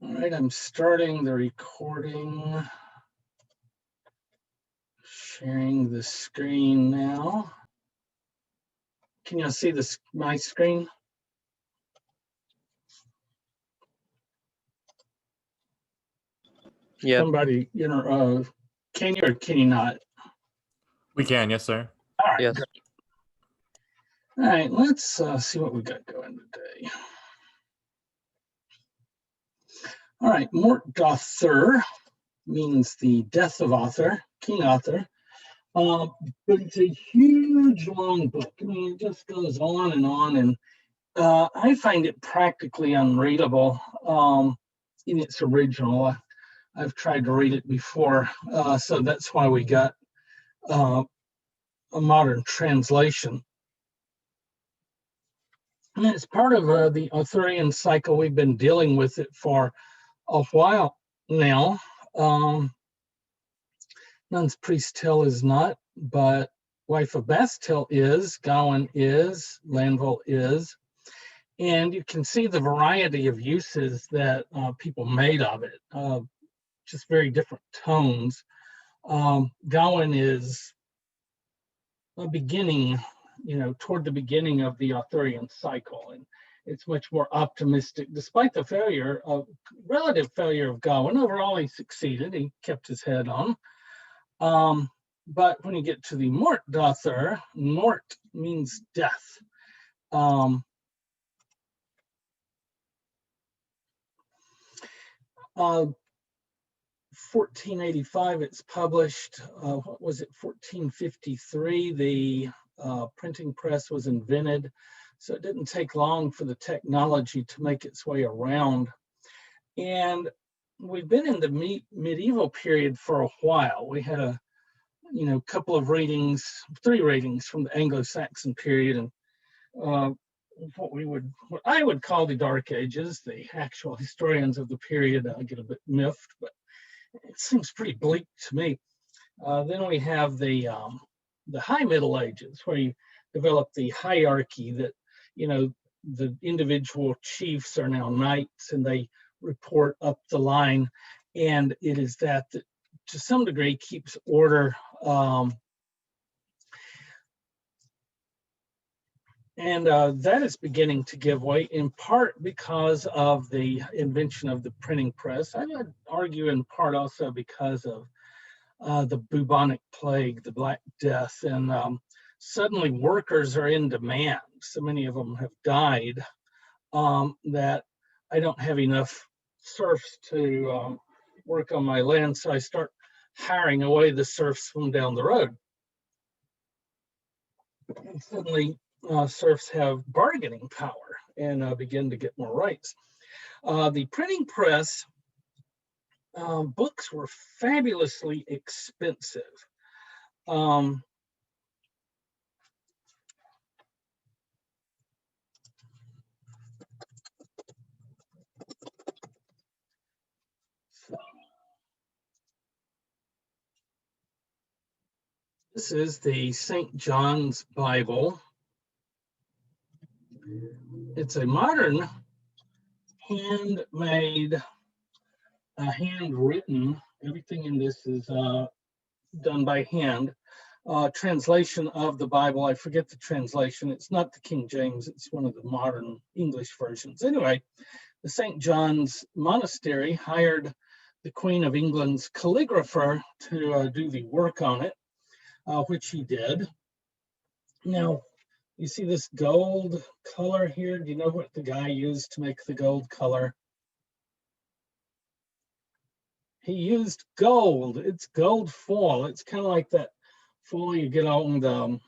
All right, I'm starting the recording. Sharing the screen now. Can you see this, my screen? Yeah. Somebody, can you or can you not? We can, yes, sir. All right. Yes. Great. All right, let's see what we got going today. All right, Morte d'Author means the death of author, King Arthur. But it's a huge, long book. I mean, it just goes on, and I find it practically unreadable in its original. I've tried to read it before, so that's why we got a modern translation. And it's part of the Arthurian cycle. We've been dealing with it for a while now. Nun's priest tale is not, but wife of Bastel is, Gawain is, Lancelot is. And you can see the variety of uses that people made of it, just very different tones. Gawain is a beginning, toward the beginning of the Arthurian cycle, and it's much more optimistic, despite the relative failure of Gawain. Overall, he succeeded. He kept his head on. But when you get to the Morte d'Author, Morte means death. 1485, it's published. What was it? 1453, the printing press was invented. So it didn't take long for the technology to make its way around. And we've been in the medieval period for a while. We had a couple of readings, 3 readings from the Anglo-Saxon period, and what I would call the Dark Ages. The actual historians of the period get a bit miffed, but it seems pretty bleak to me. Then we have the High Middle Ages, where you develop the hierarchy that, the individual chiefs are now knights and they report up the line. And it is that to some degree keeps order. And that is beginning to give way, in part because of the invention of the printing press. I would argue in part also because of the bubonic plague, the Black Death, and suddenly workers are in demand. So many of them have died that I don't have enough serfs to work on my land, so I start hiring away the serfs from down the road. And suddenly serfs have bargaining power and begin to get more rights. The printing press, books were fabulously expensive. This is the St. John's Bible. It's a modern, handmade, handwritten, everything in this is done by hand, translation of the Bible. I forget the translation. It's not the King James. It's one of the modern English versions. Anyway, the St. John's Monastery hired the Queen of England's calligrapher to do the work on it, which he did. Now, you see this gold color here? Do you know what the guy used to make the gold color? He used gold. It's gold foil. It's kind of like that foil you get on the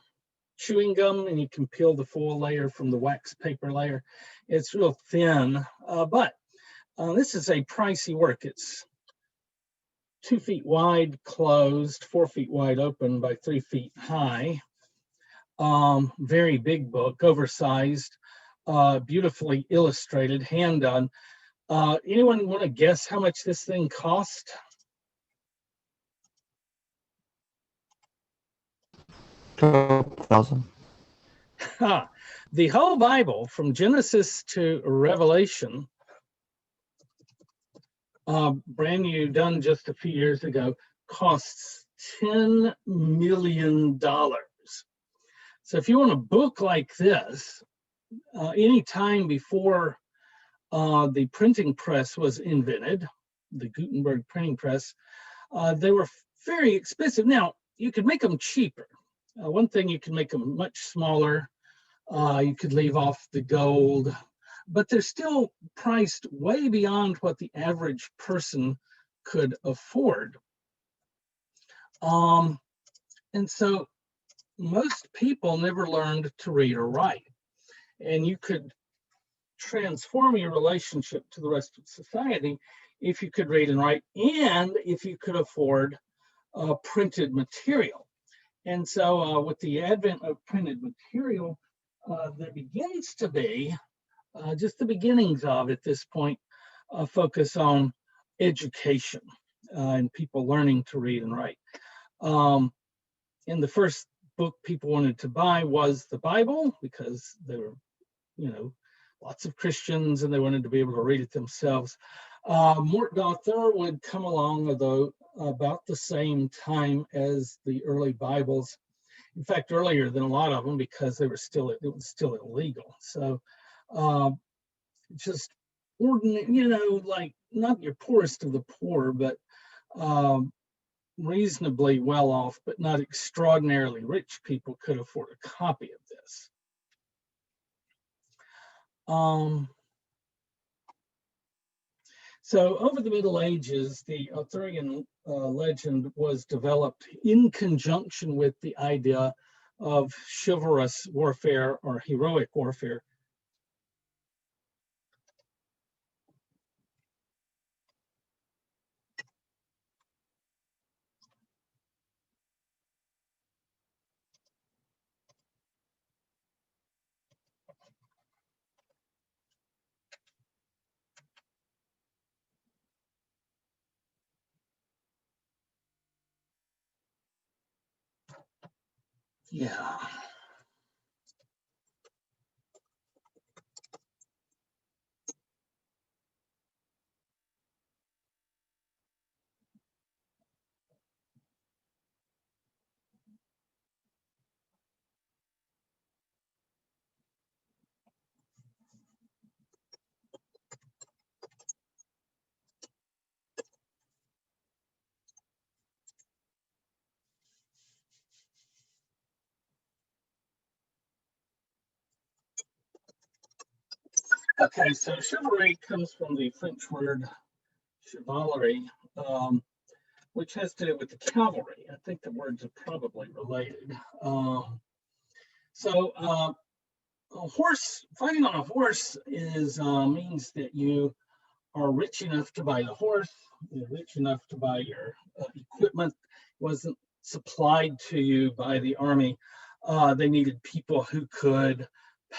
chewing gum, and you can peel the foil layer from the wax paper layer. It's real thin, but this is a pricey work. It's 2 feet wide closed, 4 feet wide open by 3 feet high. Very big book, oversized, beautifully illustrated, hand done. Anyone want to guess how much this thing cost? $12,000. The whole Bible, from Genesis to Revelation, brand new, done just a few years ago, costs $10 million. So if you want a book like this, any time before the printing press was invented, the Gutenberg printing press, they were very expensive. Now, you could make them cheaper. One thing, you can make them much smaller. You could leave off the gold, but they're still priced way beyond what the average person could afford. And so most people never learned to read or write. And you could transform your relationship to the rest of society if you could read and write, and if you could afford printed material. And so with the advent of printed material, there begins to be, just the beginnings of at this point, a focus on education and people learning to read and write. And the first book people wanted to buy was the Bible, because there were, lots of Christians and they wanted to be able to read it themselves. Morte would come along, though, about the same time as the early Bibles. In fact, earlier than a lot of them, because it was still illegal. So just ordinary, like not your poorest of the poor, but reasonably well off, but not extraordinarily rich people could afford a copy of this. So over the Middle Ages, the Arthurian legend was developed in conjunction with the idea of chivalrous warfare or heroic warfare. Yeah. Okay, so chivalry comes from the French word chivalry, which has to do with the cavalry. I think the words are probably related. So a horse, fighting on a horse is means that you are rich enough to buy the horse, you're rich enough to buy your equipment. It wasn't supplied to you by the army. They needed people who could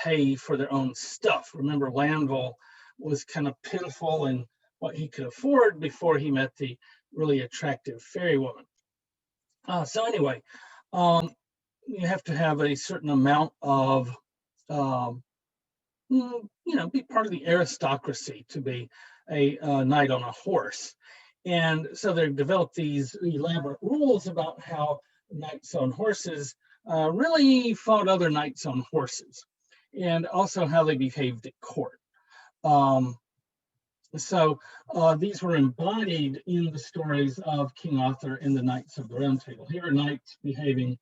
pay for their own stuff. Remember, Lanville was kind of pitiful in what he could afford before he met the really attractive fairy woman. So anyway, you have to have a certain amount of, be part of the aristocracy to be a knight on a horse. And so they developed these elaborate rules about how knights on horses really fought other knights on horses, and also how they behaved at court. So these were embodied in the stories of King Arthur and the Knights of the Round Table. Here are knights behaving,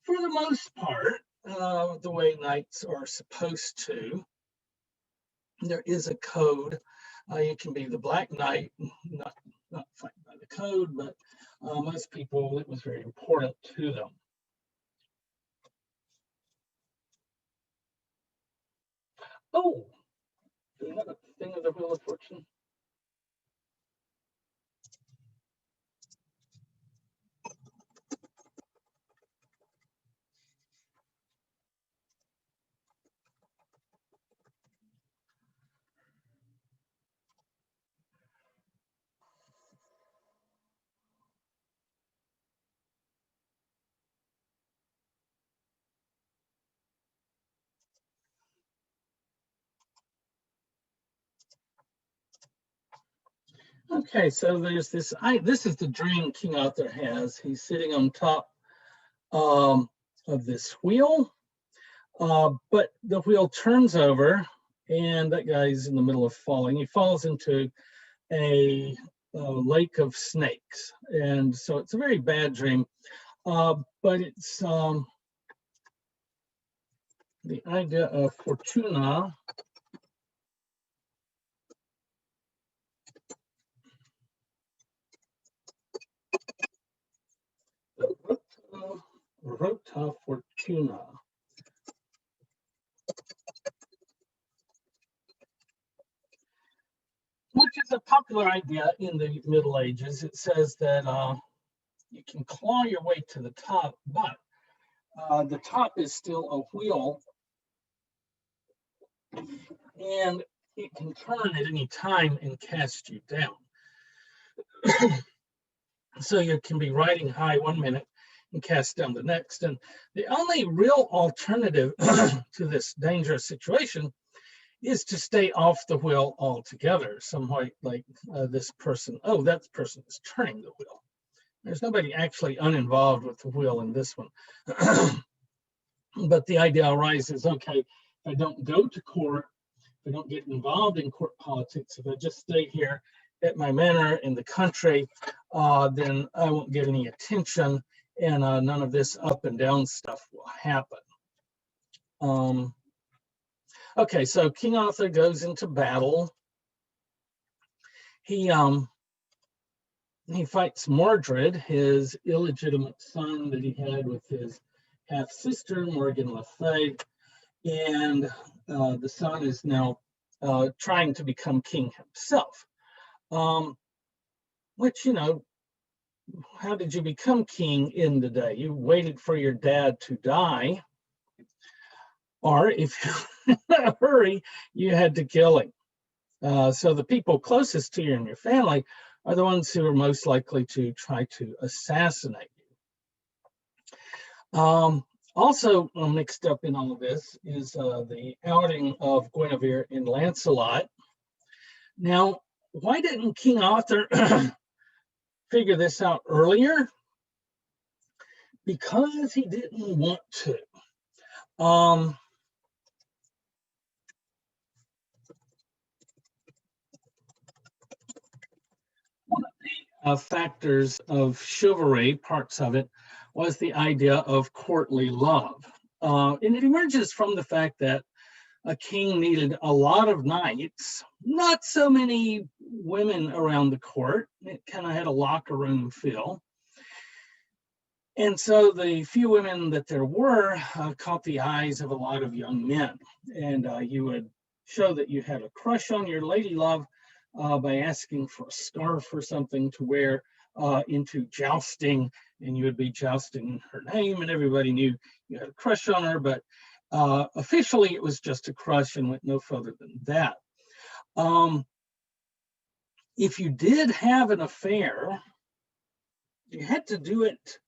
for the most part, the way knights are supposed to. There is a code. You can be the Black Knight, not fighting by the code, but most people, it was very important to them. Oh, do we have a thing of the Wheel of Fortune? Okay, so there's this. This is the dream King Arthur has. He's sitting on top of this wheel, but the wheel turns over, and that guy's in the middle of falling. He falls into a lake of snakes, and so it's a very bad dream. But it's the idea of fortuna. Rota fortuna. Which is a popular idea in the Middle Ages. It says that you can claw your way to the top, but the top is still a wheel, and it can turn at any time and cast you down. So you can be riding high one minute and cast down the next. And the only real alternative to this dangerous situation is to stay off the wheel altogether. Somewhat like this person. Oh, that person is turning the wheel. There's nobody actually uninvolved with the wheel in this one. But the idea arises, okay, if I don't go to court, if I don't get involved in court politics, if I just stay here at my manor in the country, then I won't get any attention, and none of this up and down stuff will happen. Okay, so King Arthur goes into battle. He fights Mordred, his illegitimate son that he had with his half-sister, Morgan Le Fay, and the son is now trying to become king himself. Which, how did you become king in the day? You waited for your dad to die, or if you're in a hurry, you had to kill him. So the people closest to you in your family are the ones who are most likely to try to assassinate you. Also mixed up in all of this is the outing of Guinevere and Lancelot. Now, why didn't King Arthur figure this out earlier? Because he didn't want to. One of the factors of chivalry, parts of it, was the idea of courtly love. And it emerges from the fact that a king needed a lot of knights, not so many women around the court. It kind of had a locker room feel. And so the few women that there were caught the eyes of a lot of young men. And you would show that you had a crush on your lady love by asking for a scarf or something to wear into jousting, and you would be jousting her name, and everybody knew you had a crush on her, but officially it was just a crush and went no further than that. If you did have an affair, you had to do it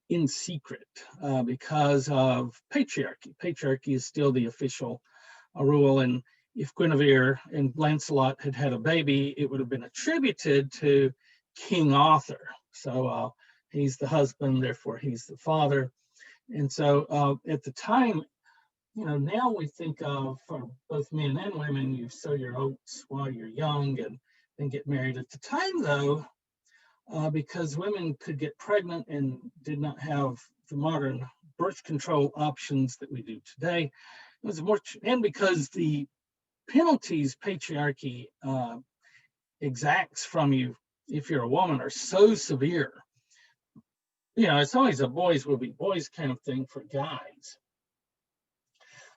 in secret because of patriarchy. Patriarchy is still the official rule, and if Guinevere and Lancelot had had a baby, it would have been attributed to King Arthur. So he's the husband, therefore he's the father. And so at the time, now we think of, for both men and women, you sow your oats while you're young and then get married. At the time, though, because women could get pregnant and did not have the modern birth control options that we do today, it was more, and because the penalties patriarchy exacts from you if you're a woman are so severe. It's always a boys will be boys kind of thing for guys.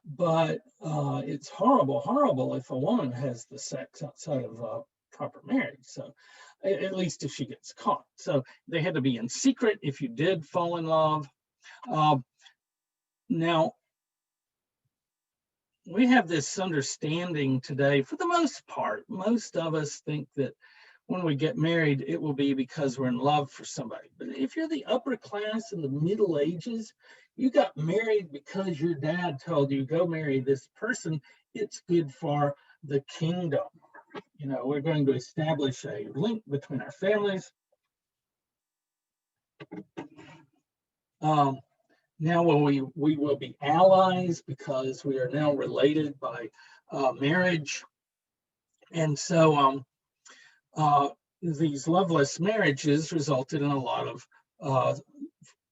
But it's horrible if a woman has the sex outside of proper marriage. So at least if she gets caught. So they had to be in secret if you did fall in love. Now, we have this understanding today, for the most part, most of us think that when we get married, it will be because we're in love for somebody. But if you're the upper class in the Middle Ages, you got married because your dad told you, go marry this person. It's good for the kingdom. we're going to establish a link between our families. Now we will be allies because we are now related by marriage. And so these loveless marriages resulted in a lot of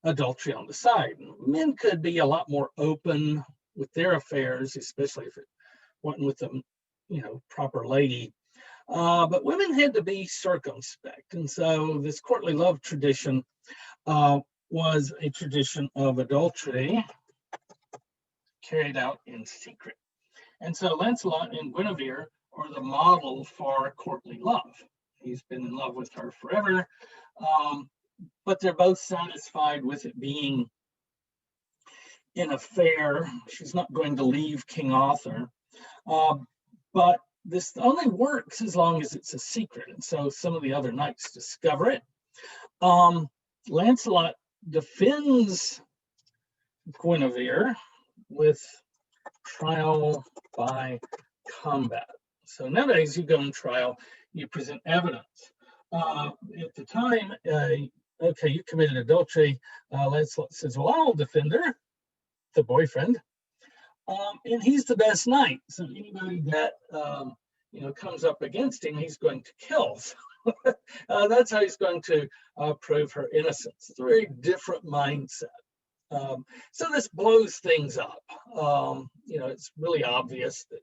adultery on the side. Men could be a lot more open with their affairs, especially if it wasn't with a proper lady. But women had to be circumspect. And so this courtly love tradition was a tradition of adultery carried out in secret. And so Lancelot and Guinevere are the model for courtly love. He's been in love with her forever, but they're both satisfied with it being an affair. She's not going to leave King Arthur, but this only works as long as it's a secret. And so some of the other knights discover it. Lancelot defends Guinevere with trial by combat. So nowadays you go on trial, you present evidence. At the time, okay, you committed adultery. Lancelot says, well, I'll defend her, the boyfriend. And he's the best knight. So anybody that comes up against him, he's going to kill. That's how he's going to prove her innocence. It's a very different mindset. So this blows things up. It's really obvious that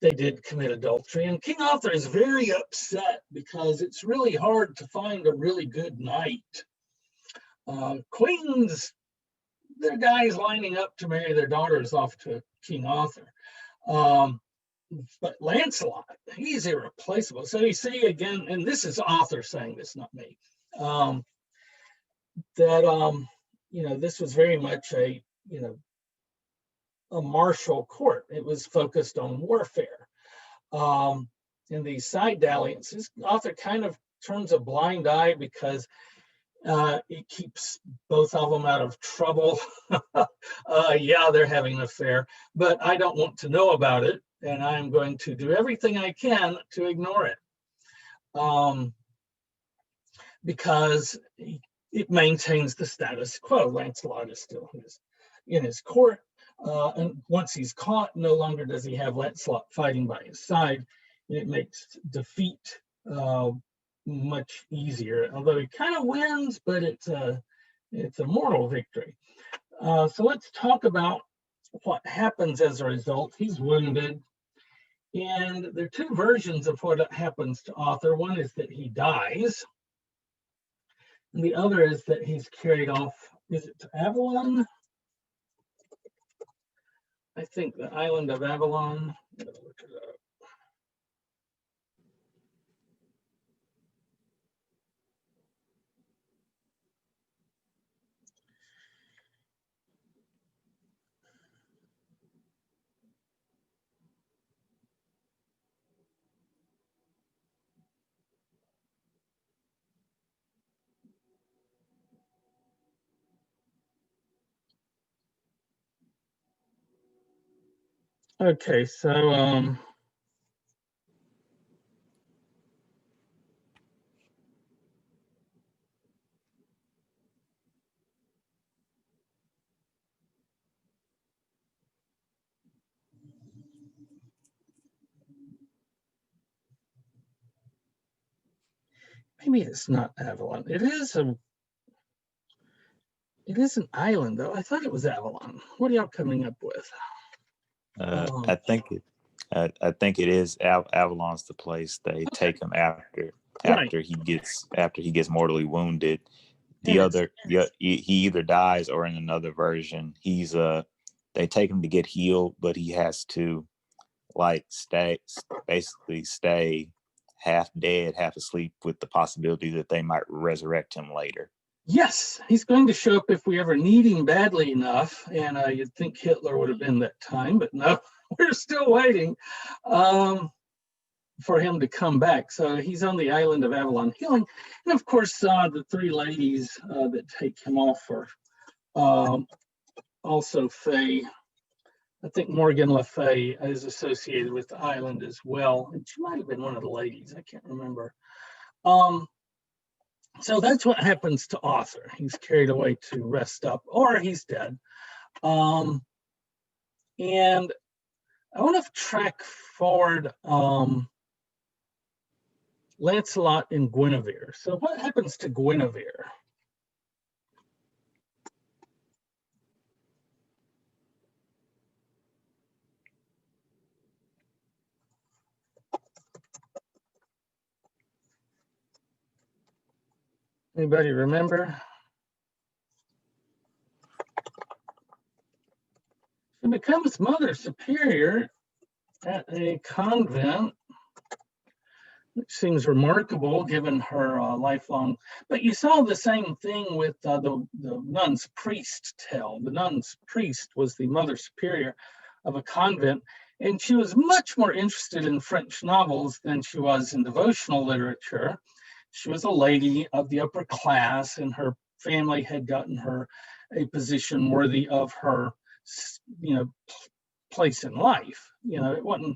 they did commit adultery. And King Arthur is very upset because it's really hard to find a really good knight. Queens, they're guys lining up to marry their daughters off to King Arthur. But Lancelot, he's irreplaceable. So you see again, and this is Arthur saying this, not me, that this was very much a martial court. It was focused on warfare. In these side dalliances, Arthur kind of turns a blind eye because it keeps both of them out of trouble. Yeah, they're having an affair, but I don't want to know about it, and I'm going to do everything I can to ignore it. Because it maintains the status quo. Lancelot is still in his court. And once he's caught, no longer does he have Lancelot fighting by his side. It makes defeat much easier. Although he kind of wins, but it's a mortal victory. So let's talk about what happens as a result. He's wounded. And there are two versions of what happens to Arthur. One is that he dies. And the other is that he's carried off, is it to Avalon? I think the island of Avalon. Look it up. Okay, so maybe it's not Avalon. It is an island, though. I thought it was Avalon. What are y'all coming up with? I think it is Avalon's the place they take him after he gets mortally wounded. He either dies, or in another version, they take him to get healed, but he has to stay half dead, half asleep, with the possibility that they might resurrect him later. Yes, he's going to show up if we ever need him badly enough. And you'd think Hitler would have been that time, but no, we're still waiting for him to come back. So he's on the island of Avalon healing. And of course, the three ladies that take him off are also Faye I think Morgan Le Fay is associated with the island as well. And she might have been one of the ladies. I can't remember. So that's what happens to Arthur. He's carried away to rest up, or he's dead. And I want to track forward Lancelot and Guinevere. So what happens to Guinevere? Anybody remember? She becomes Mother Superior at a convent, which seems remarkable given her lifelong. But you saw the same thing with the nun's priest tale. The nun's priest was the Mother Superior of a convent, and she was much more interested in French novels than she was in devotional literature. She was a lady of the upper class, and her family had gotten her a position worthy of her, place in life. It wasn't,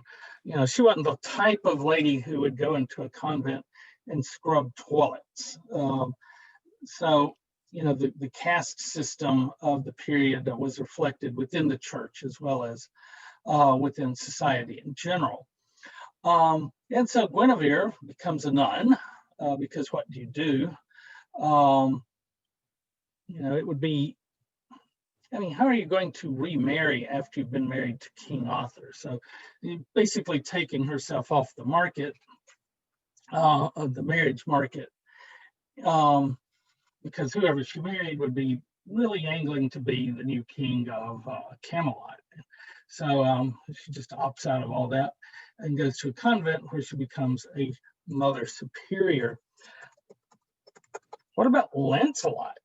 she wasn't the type of lady who would go into a convent and scrub toilets. So, the caste system of the period that was reflected within the church as well as within society in general. And so Guinevere becomes a nun. Because what do you do? It would be, how are you going to remarry after you've been married to King Arthur? So basically taking herself off the market, of the marriage market, because whoever she married would be really angling to be the new king of Camelot. So she just opts out of all that and goes to a convent where she becomes a Mother Superior. What about Lancelot?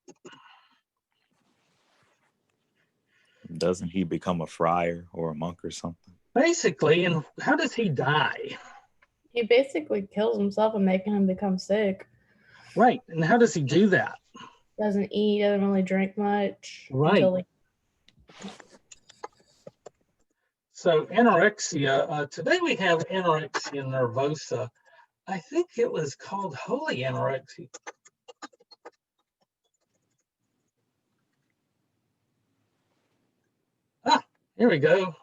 Doesn't he become a friar or a monk or something? Basically, and how does he die? He basically kills himself and making him become sick. Right, and how does he do that? Doesn't eat, doesn't really drink much. Right. So anorexia, today we have anorexia nervosa. I think it was called holy anorexia. Here we go.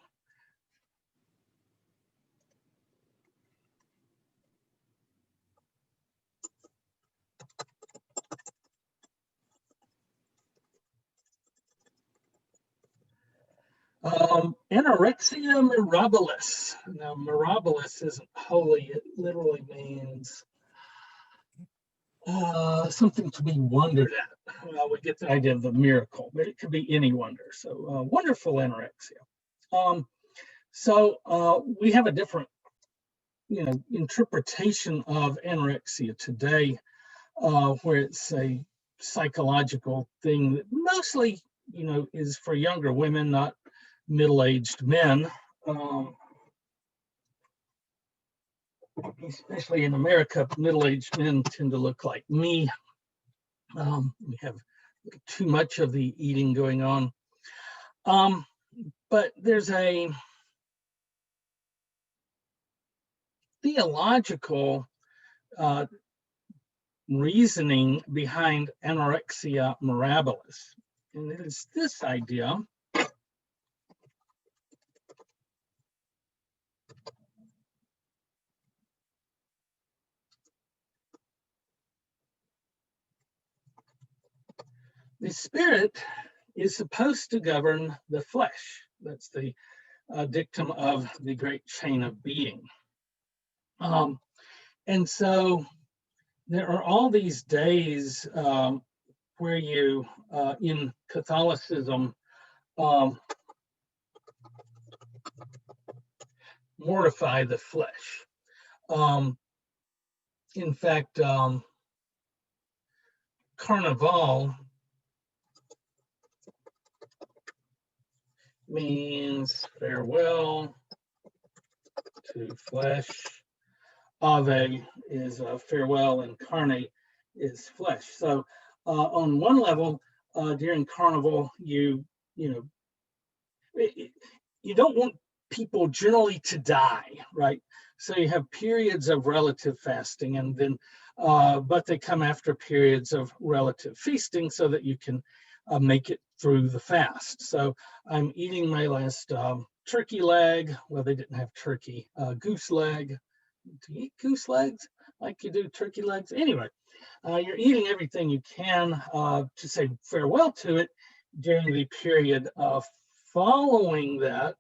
Anorexia mirabilis. Now, mirabilis isn't holy. It literally means something to be wondered at. We get the idea of the miracle, but it could be any wonder. So wonderful anorexia. So we have a different, interpretation of anorexia today, where it's a psychological thing that mostly, is for younger women, not middle-aged men. Especially in America, middle-aged men tend to look like me. We have too much of the eating going on. But there's a theological reasoning behind anorexia mirabilis. And it is this idea. The spirit is supposed to govern the flesh. That's the dictum of the great chain of being. And so there are all these days where you, in Catholicism, mortify the flesh. In fact, Carnival means farewell to flesh. Ave is farewell, and carne is flesh. So on one level, during Carnival, you don't want people generally to die, right? So you have periods of relative fasting, and then, but they come after periods of relative feasting so that you can make it through the fast. So I'm eating my last turkey leg. Well, they didn't have turkey, goose leg. Do you eat goose legs like you do turkey legs? Anyway, you're eating everything you can to say farewell to it during the period following that.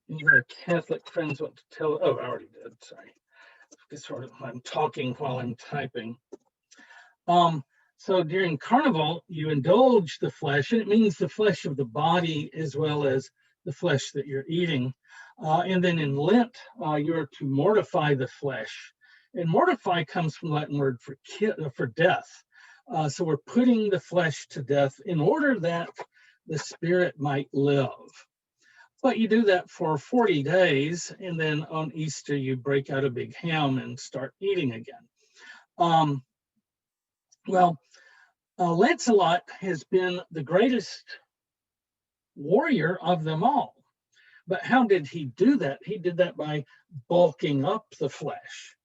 Your Catholic friends want to tell, oh, I already did, sorry. I'm talking while I'm typing. So during Carnival, you indulge the flesh, and it means the flesh of the body as well as the flesh that you're eating. And then in Lent, you're to mortify the flesh. And mortify comes from the Latin word for death. So we're putting the flesh to death in order that the spirit might live. But you do that for 40 days, and then on Easter, you break out a big ham and start eating again. Lancelot has been the greatest warrior of them all. But how did he do that? He did that by bulking up the flesh.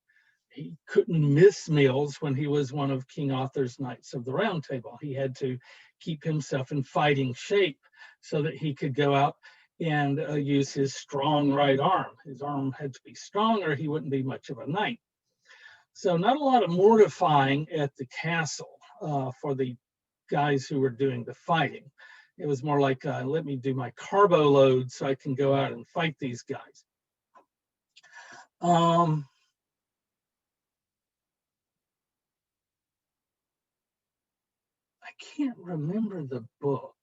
He couldn't miss meals when he was one of King Arthur's Knights of the Round Table. He had to keep himself in fighting shape so that he could go out and use his strong right arm. His arm had to be strong or he wouldn't be much of a knight. So not a lot of mortifying at the castle for the guys who were doing the fighting. It was more like, let me do my carbo load so I can go out and fight these guys. I can't remember the book,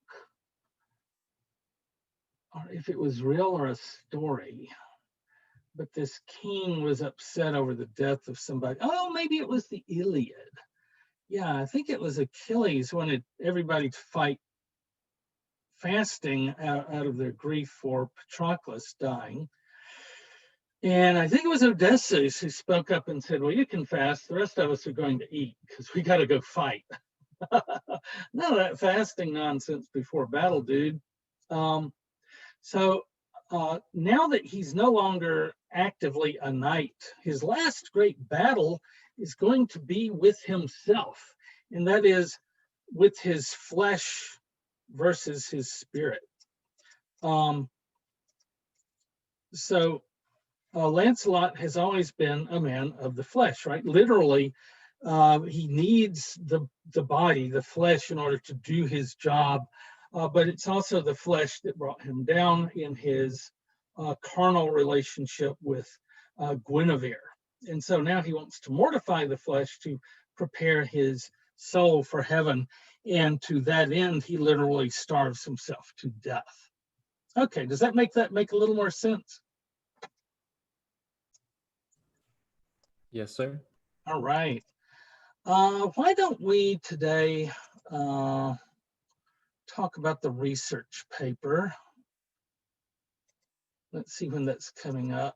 or if it was real or a story, but this king was upset over the death of somebody. Oh, maybe it was the Iliad. Yeah, I think it was Achilles wanted everybody to fight fasting out of their grief for Patroclus dying. And I think it was Odysseus who spoke up and said, well, you can fast. The rest of us are going to eat because we got to go fight. None of that fasting nonsense before battle, dude. So now that he's no longer actively a knight, his last great battle is going to be with himself, and that is with his flesh versus his spirit. Lancelot has always been a man of the flesh, right? Literally, he needs the body, the flesh, in order to do his job. But it's also the flesh that brought him down in his carnal relationship with Guinevere. And so now he wants to mortify the flesh to prepare his soul for heaven. And to that end, he literally starves himself to death. Okay, does that make a little more sense? Yes, sir. All right. Why don't we today talk about the research paper? Let's see when that's coming up.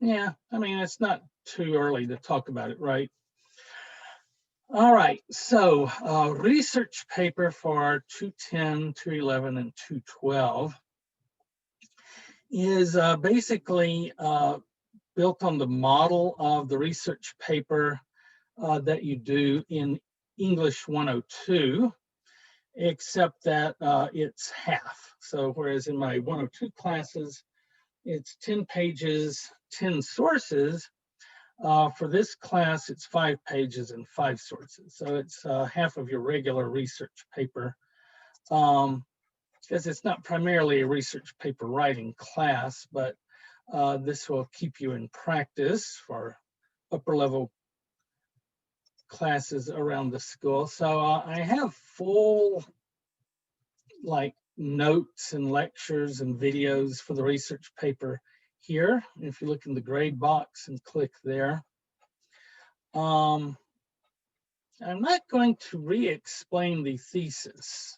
Yeah, I mean, it's not too early to talk about it, right? All right, so research paper for 210, 211, and 212 is basically built on the model of the research paper that you do in English 102, except that it's half. So whereas in my 102 classes, it's 10 pages, 10 sources, for this class, it's 5 pages and 5 sources. So it's half of your regular research paper, because it's not primarily a research paper writing class, but this will keep you in practice for upper level classes around the school. So I have full notes and lectures and videos for the research paper here. If you look in the grade box and click there. I'm not going to re-explain the thesis,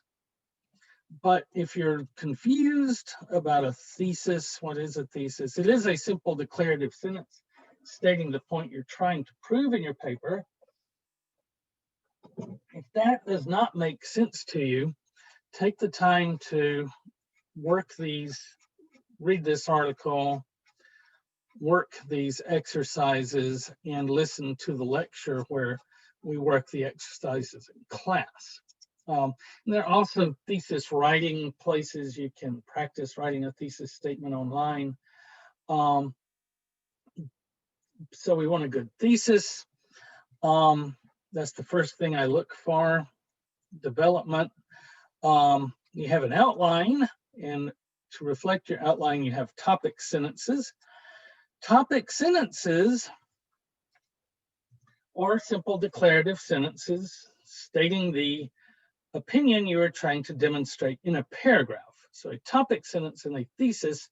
But if you're confused about a thesis, what is a thesis? It is a simple declarative sentence stating the point you're trying to prove in your paper. If that does not make sense to you, take the time to work these, read this article, work these exercises, and listen to the lecture where we work the exercises in class. And there are also thesis writing places you can practice writing a thesis statement online. So we want a good thesis. That's the first thing I look for. Development. You have an outline, and to reflect your outline, you have topic sentences. Topic sentences are simple declarative sentences stating the opinion you are trying to demonstrate in a paragraph. So a topic sentence and a thesis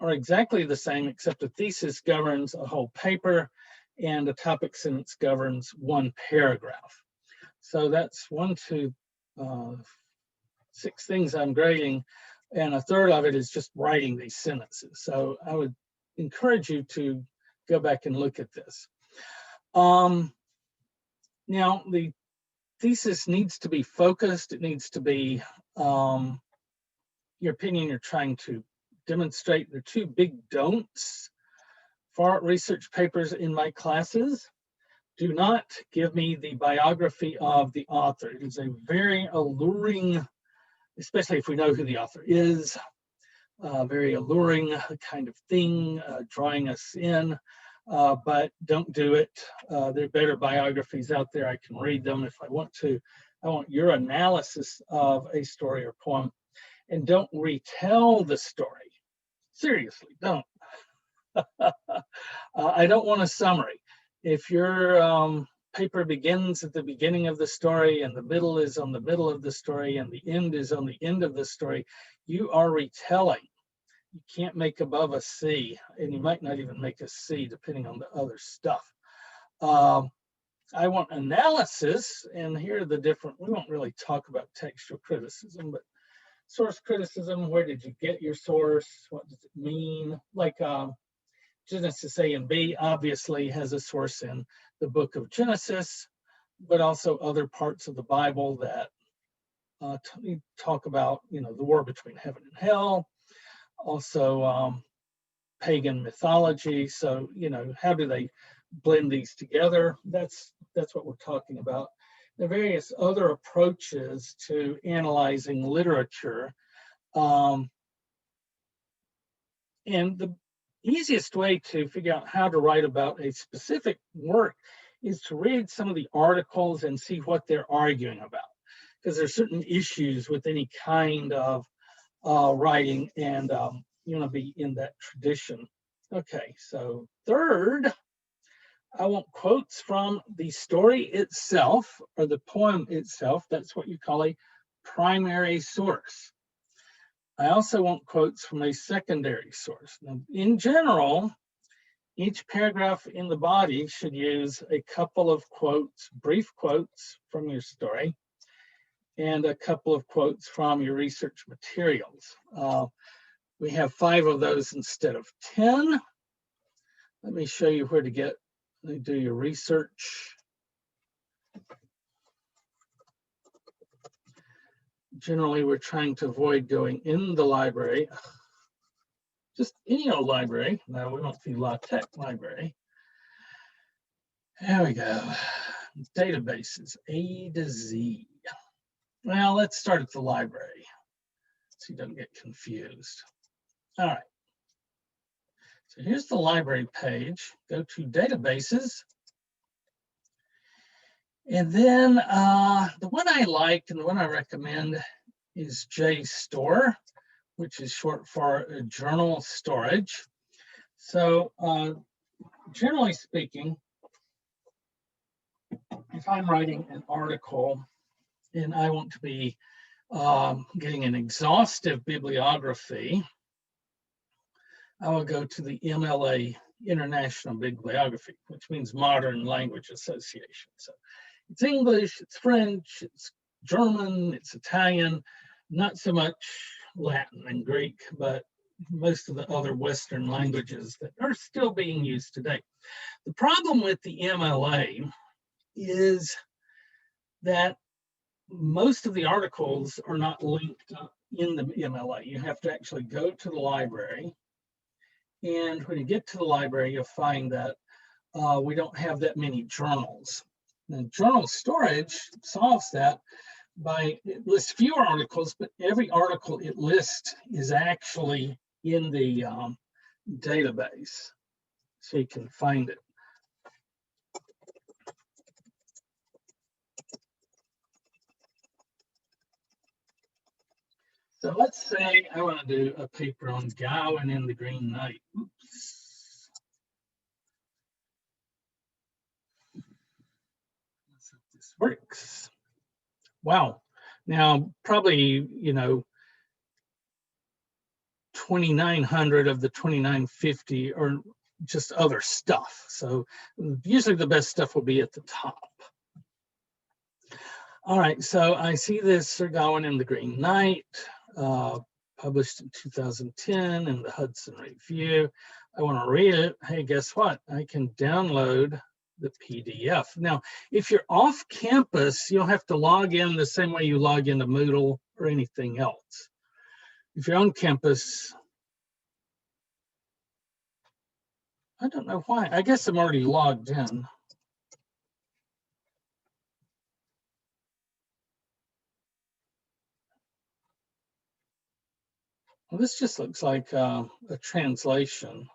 are exactly the same, except a thesis governs a whole paper and a topic sentence governs one paragraph. So that's 1, 2, 6 things I'm grading, and a third of it is just writing these sentences. So I would encourage you to go back and look at this. Now, the thesis needs to be focused. It needs to be your opinion you're trying to demonstrate. There are 2 big don'ts for research papers in my classes. Do not give me the biography of the author. It is a very alluring, especially if we know who the author is, very alluring kind of thing, drawing us in, but don't do it. There are better biographies out there. I can read them if I want to. I want your analysis of a story or poem, and don't retell the story. Seriously, don't. I don't want a summary. If your paper begins at the beginning of the story and the middle is on the middle of the story and the end is on the end of the story, you are retelling. You can't make above a C, and you might not even make a C depending on the other stuff. I want analysis, and here are the different, we won't really talk about textual criticism, but source criticism, where did you get your source? What does it mean? Like Genesis A and B obviously has a source in the book of Genesis, but also other parts of the Bible that talk about, the war between heaven and hell, also pagan mythology. So, how do they blend these together? That's what we're talking about. There are various other approaches to analyzing literature. And the easiest way to figure out how to write about a specific work is to read some of the articles and see what they're arguing about, because there's certain issues with any kind of writing, and you want to be in that tradition. Okay, so third, I want quotes from the story itself or the poem itself. That's what you call a primary source. I also want quotes from a secondary source. Now, in general, each paragraph in the body should use a couple of quotes, brief quotes from your story, and a couple of quotes from your research materials. We have 5 of those instead of 10. Let me show you where to do your research. Generally, we're trying to avoid going in the library, just any old library. No, we want the LaTeX library. There we go. Databases, A to Z. Well, let's start at the library so you don't get confused. All right. So here's the library page. Go to databases. And then the one I like and the one I recommend is JSTOR, which is short for journal storage. So generally speaking, if I'm writing an article and I want to be getting an exhaustive bibliography, I will go to the Mla International Bibliography, which means Modern Language Association. So it's English, it's French, it's German, it's Italian. not so much Latin and Greek, but most of the other Western languages that are still being used today. The problem with the MLA is that most of the articles are not linked up in the MLA. You have to actually go to the library. And when you get to the library, you'll find that we don't have that many journals. And journal storage solves that by, it lists fewer articles, but every article it lists is actually in the database, so you can find it. So let's say I want to do a paper on Gawain in the Green Knight. Oops. Let's see if this works. Wow. Now, probably, 2,900 of the 2,950 are just other stuff. So usually the best stuff will be at the top. All right, so I see this Sir Gawain in the Green Knight, published in 2010 in the Hudson Review. I want to read it. Hey, guess what? I can download the PDF. Now, if you're off campus, you'll have to log in the same way you log into Moodle or anything else. If you're on campus, I don't know why. I guess I'm already logged in. Well, this just looks like a translation.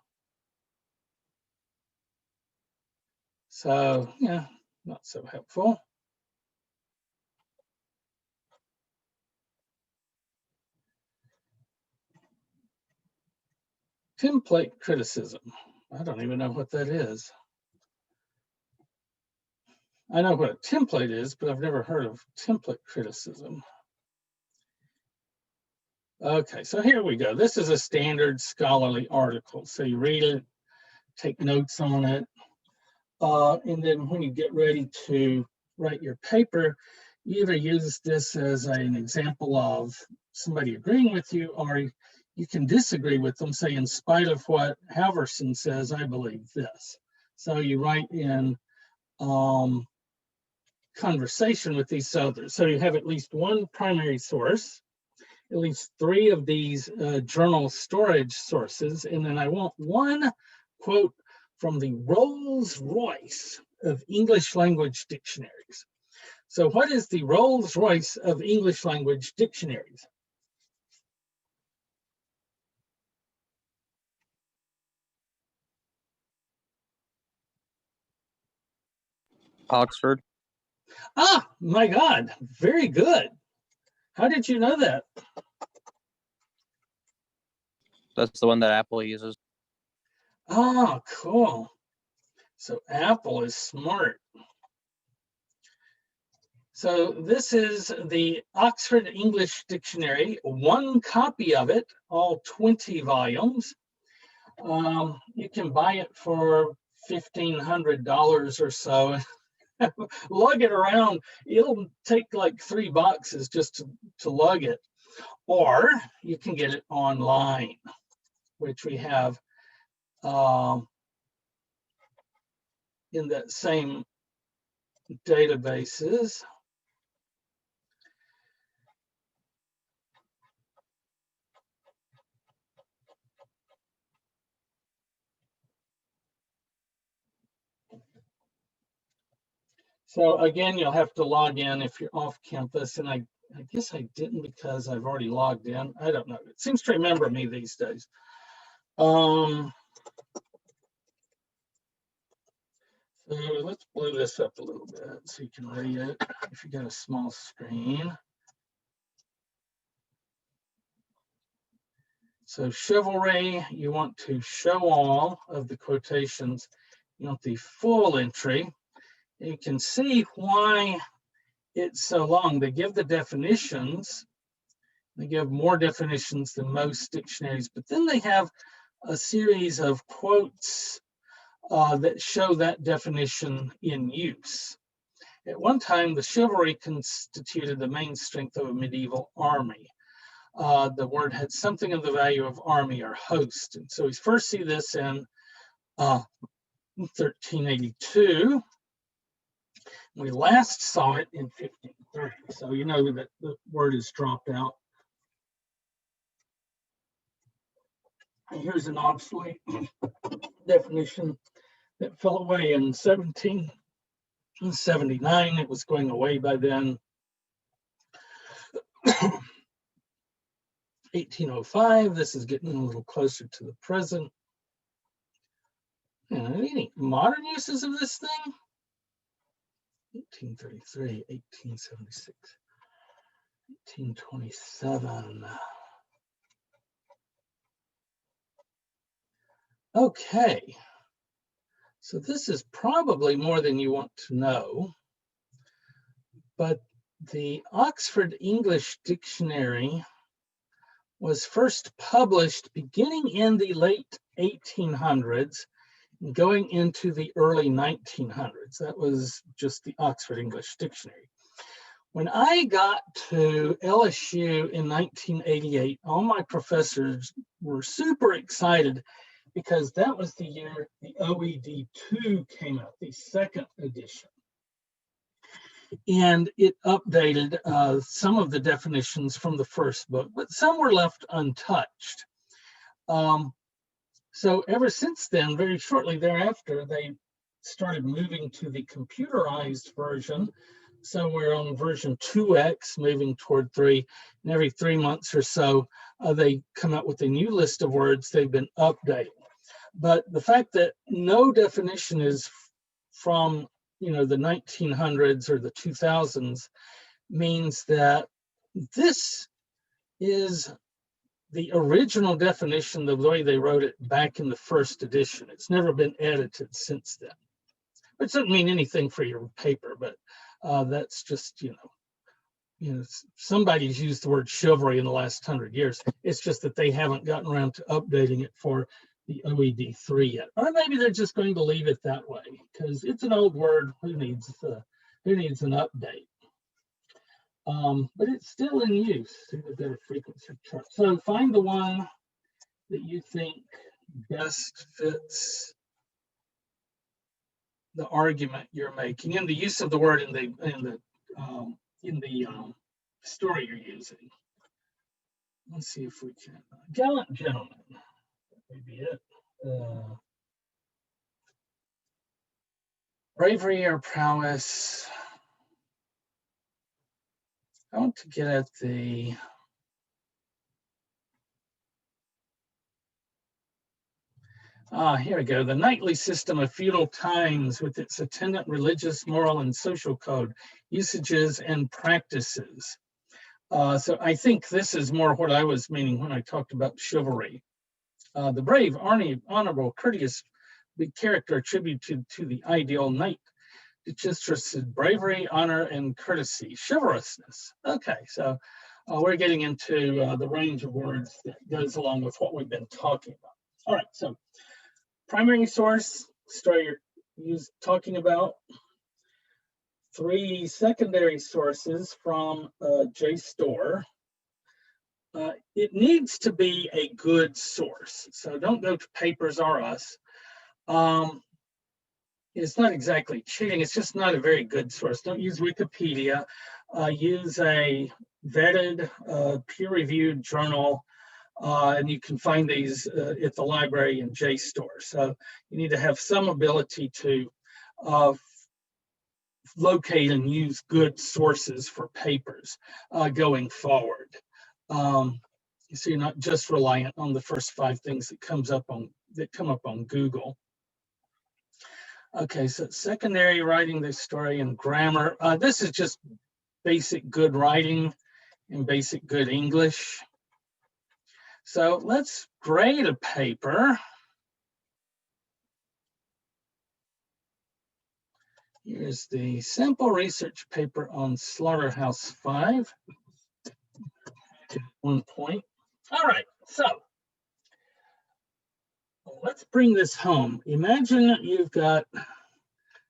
So, yeah, not so helpful. Template criticism. I don't even know what that is. I know what a template is, but I've never heard of template criticism. Okay, so here we go. This is a standard scholarly article. So you read it, take notes on it, and then when you get ready to write your paper, you either use this as an example of somebody agreeing with you, or you can disagree with them, say, in spite of what Halverson says, I believe this. So you write in conversation with these others. So you have at least one primary source, at least 3 of these journal storage sources, and then I want one quote from the Rolls-Royce of English language dictionaries. So what is the Rolls-Royce of English language dictionaries? Oxford. Ah, my God, very good. How did you know that? That's the one that Apple uses. Oh, cool. So Apple is smart. So this is the Oxford English Dictionary, one copy of it, all 20 volumes. You can buy it for $1,500 or so. Lug it around. It'll take like 3 boxes just to lug it. Or you can get it online, which we have in that same databases. So again, you'll have to log in if you're off campus, and I guess I didn't because I've already logged in. I don't know. It seems to remember me these days. So let's blow this up a little bit so you can read it if you got a small screen. So chivalry, you want to show all of the quotations. You want the full entry. You can see why it's so long. They give the definitions. They give more definitions than most dictionaries, but then they have a series of quotes that show that definition in use. At one time, the chivalry constituted the main strength of a medieval army. the word had something of the value of army or host. And so we first see this in 1382. We last saw it in 1530. So you know that the word is dropped out. And here's an obsolete definition that fell away in 1779. It was going away by then. 1805, this is getting a little closer to the present. Any modern uses of this thing? 1833, 1876, 1827. Okay, so this is probably more than you want to know, but the Oxford English Dictionary was first published beginning in the late 1800s, going into the early 1900s. That was just the Oxford English Dictionary. When I got to LSU in 1988, all my professors were super excited because that was the year the OED2 came out, the second edition. And it updated some of the definitions from the first book, but some were left untouched. So ever since then, very shortly thereafter, they started moving to the computerized version. So we're on version 2X, moving toward 3. And every 3 months or so, they come out with a new list of words they've been updating. But the fact that no definition is from the 1900s or the 2000s means that this is the original definition, the way they wrote it back in the first edition. It's never been edited since then. Which doesn't mean anything for your paper, but that's just, somebody's used the word chivalry in the last 100 years. It's just that they haven't gotten around to updating it for the OED3 yet. Or maybe they're just going to leave it that way because it's an old word. Who needs an update? But it's still in use through the better frequency chart. So find the one that you think best fits the argument you're making and the use of the word in the story you're using. Let's see if we can. Gallant gentleman. That may be it. Bravery or prowess. I want to get at the here we go. The knightly system of feudal times with its attendant religious, moral, and social code, usages, and practices. So I think this is more what I was meaning when I talked about chivalry. The brave, honorable, courteous character attributed to the ideal knight. Disinterested bravery, honor, and courtesy. Chivalrousness. Okay, so we're getting into the range of words that goes along with what we've been talking about. All right, so primary source, story you're talking about. 3 secondary sources from JSTOR. It needs to be a good source, so don't go to Papers R Us. It's not exactly cheating, it's just not a very good source. Don't use Wikipedia. Use a vetted, peer-reviewed journal, and you can find these at the library in JSTOR. So you need to have some ability to locate and use good sources for papers going forward. So you're not just reliant on the first 5 things that come up on Google. Okay, so secondary writing, the story, and grammar. This is just basic good writing and basic good English. So let's grade a paper. Here's the sample research paper on Slaughterhouse-5. 1 point. All right, so let's bring this home. Imagine you've got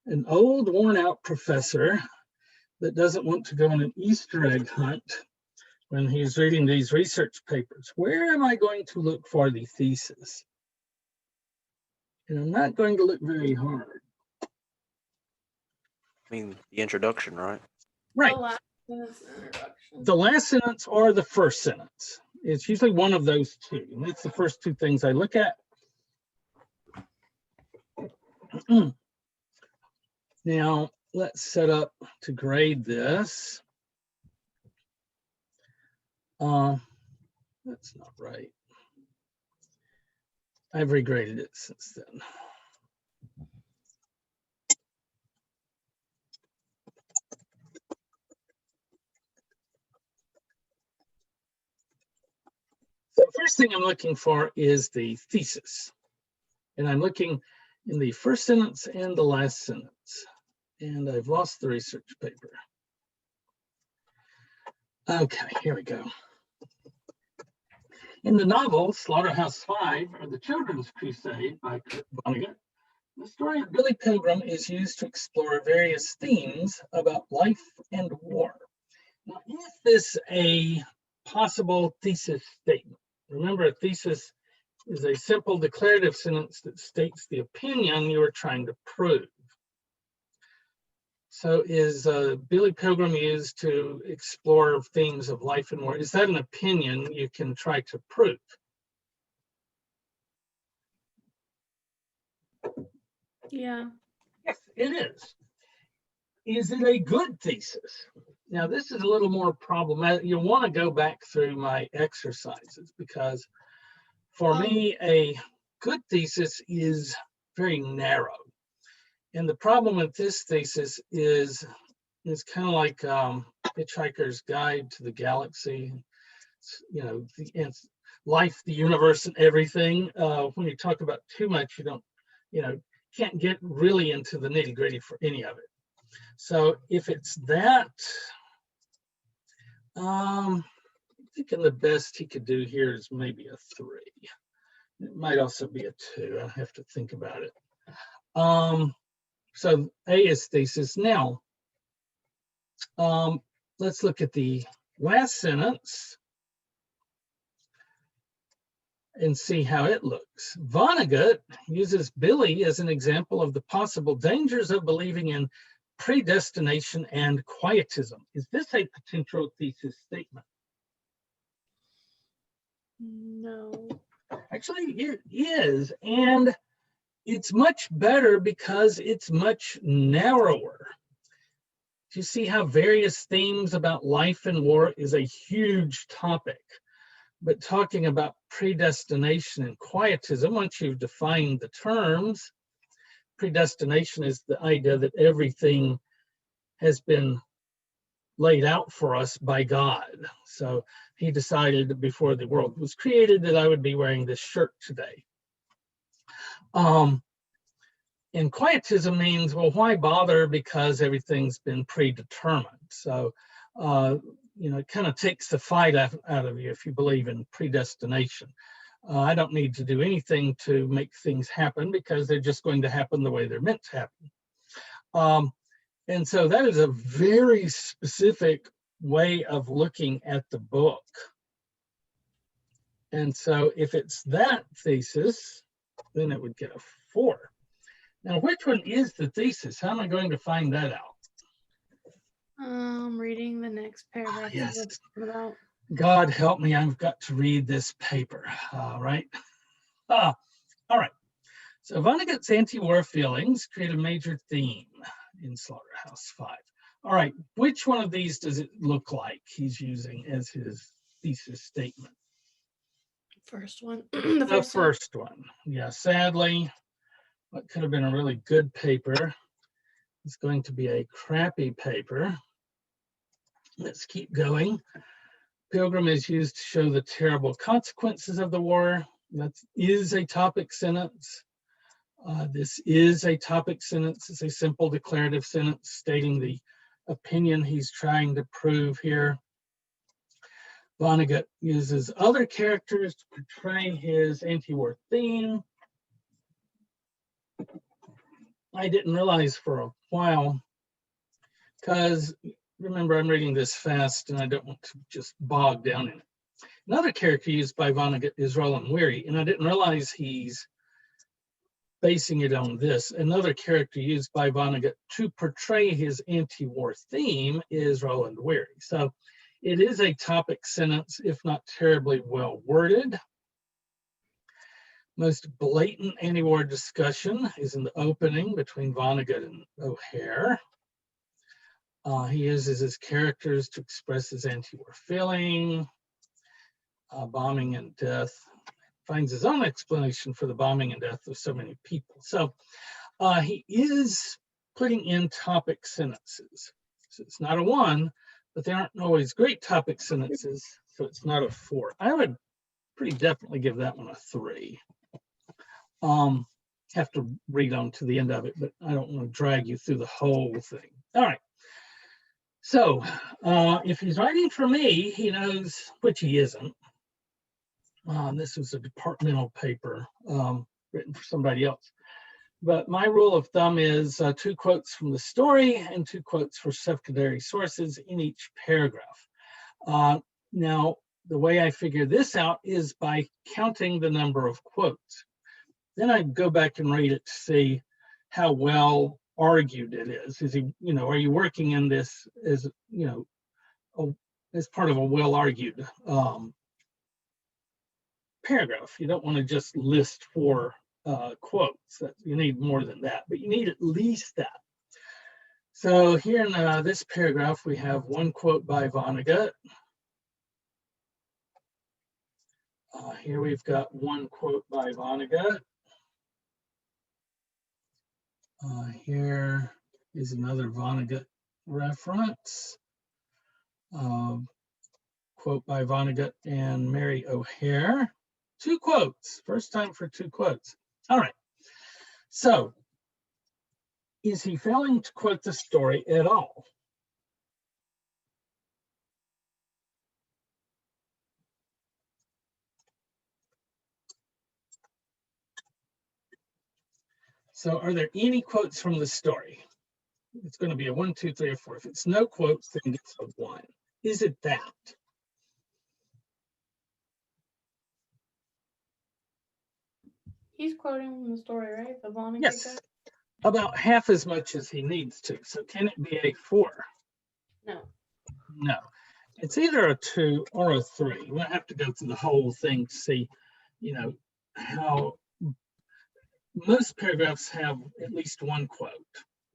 an old, worn-out professor that doesn't want to go on an Easter egg hunt when he's reading these research papers. Where am I going to look for the thesis? And I'm not going to look very hard. I mean, the introduction, right? Right. The last sentence introduction. The last sentence or the first sentence. It's usually one of those two. And that's the first two things I look at. Now, let's set up to grade this. That's not right. I've regraded it since then. So the first thing I'm looking for is the thesis. And I'm looking in the first sentence and the last sentence. And I've lost the research paper. Okay, here we go. In the novel, Slaughterhouse-Five, or The Children's Crusade by Kurt Vonnegut, the story of Billy Pilgrim is used to explore various themes about life and war. Now, is this a possible thesis statement? Remember, a thesis is a simple declarative sentence that states the opinion you are trying to prove. So is Billy Pilgrim used to explore themes of life and war? Is that an opinion you can try to prove? Yeah. Yes, it is. Is it a good thesis? Now, this is a little more problematic. You'll want to go back through my exercises because for me, a good thesis is very narrow. And the problem with this thesis is kind of like Hitchhiker's Guide to the Galaxy, you know, life, the universe, and everything. When you talk about too much, you don't, you know, can't get really into the nitty gritty for any of it. So if it's that, I'm thinking the best he could do here is maybe a 3. It might also be a 2. I have to think about it. So A is thesis. Now, let's look at the last sentence and see how it looks. Vonnegut uses Billy as an example of the possible dangers of believing in predestination and quietism. Is this a potential thesis statement? No. Actually, it is, and it's much better because it's much narrower. Do you see how various themes about life and war is a huge topic? But talking about predestination and quietism, once you've defined the terms, predestination is the idea that everything has been laid out for us by God. So he decided before the world was created that I would be wearing this shirt today. And quietism means, well, why bother? Because everything's been predetermined. So, you know, it kind of takes the fight out of you if you believe in predestination. I don't need to do anything to make things happen because they're just going to happen the way they're meant to happen. And so that is a very specific way of looking at the book. And so if it's that thesis, then it would get a 4. Now, which one is the thesis? How am I going to find that out? Reading the next paragraph. Yes. About. God help me, I've got to read this paper, right? All right. So Vonnegut's anti-war feelings create a major theme in Slaughterhouse-Five. All right, which one of these does it look like he's using as his thesis statement? First one. The first one. Yeah, sadly, what could have been a really good paper is going to be a crappy paper. Let's keep going. Pilgrim is used to show the terrible consequences of the war. That is a topic sentence. This is a topic sentence. It's a simple declarative sentence stating the opinion he's trying to prove here. Vonnegut uses other characters to portray his anti-war theme. I didn't realize for a while, because remember, I'm reading this fast and I don't want to just bog down in it. Another character used by Vonnegut is Roland Weary, and I didn't realize he's basing it on this. Another character used by Vonnegut to portray his anti-war theme is Roland Weary. So it is a topic sentence, if not terribly well worded. Most blatant anti-war discussion is in the opening between Vonnegut and O'Hare. He uses his characters to express his anti-war feeling. Bombing and death. Finds his own explanation for the bombing and death of so many people. So he is putting in topic sentences. So it's not a 1, but they aren't always great topic sentences, so it's not a 4. I would pretty definitely give that one a 3. Have to read on to the end of it, but I don't want to drag you through the whole thing. All right. So if he's writing for me, he knows, which he isn't. This was a departmental paper written for somebody else. But my rule of thumb is 2 quotes from the story and 2 quotes for secondary sources in each paragraph. Now, the way I figure this out is by counting the number of quotes. Then I go back and read it to see how well argued it is. Is he, are you working in this as, as part of a well-argued paragraph? You don't want to just list 4 quotes. You need more than that, but you need at least that. So here in this paragraph, we have 1 quote by Vonnegut. Here we've got 1 quote by Vonnegut. Here is another Vonnegut reference. Quote by Vonnegut and Mary O'Hare. 2 quotes, first time for 2 quotes. All right, so is he failing to quote the story at all? So are there any quotes from the story? It's going to be a 1, 2, 3, or 4. If it's no quotes, then it's a 1. Is it that? He's quoting from the story, right? The Vonnegut Yes, guy? about half as much as he needs to. So can it be a 4? No. No. It's either a 2 or a 3. We'll have to go through the whole thing to see, how most paragraphs have at least 1 quote.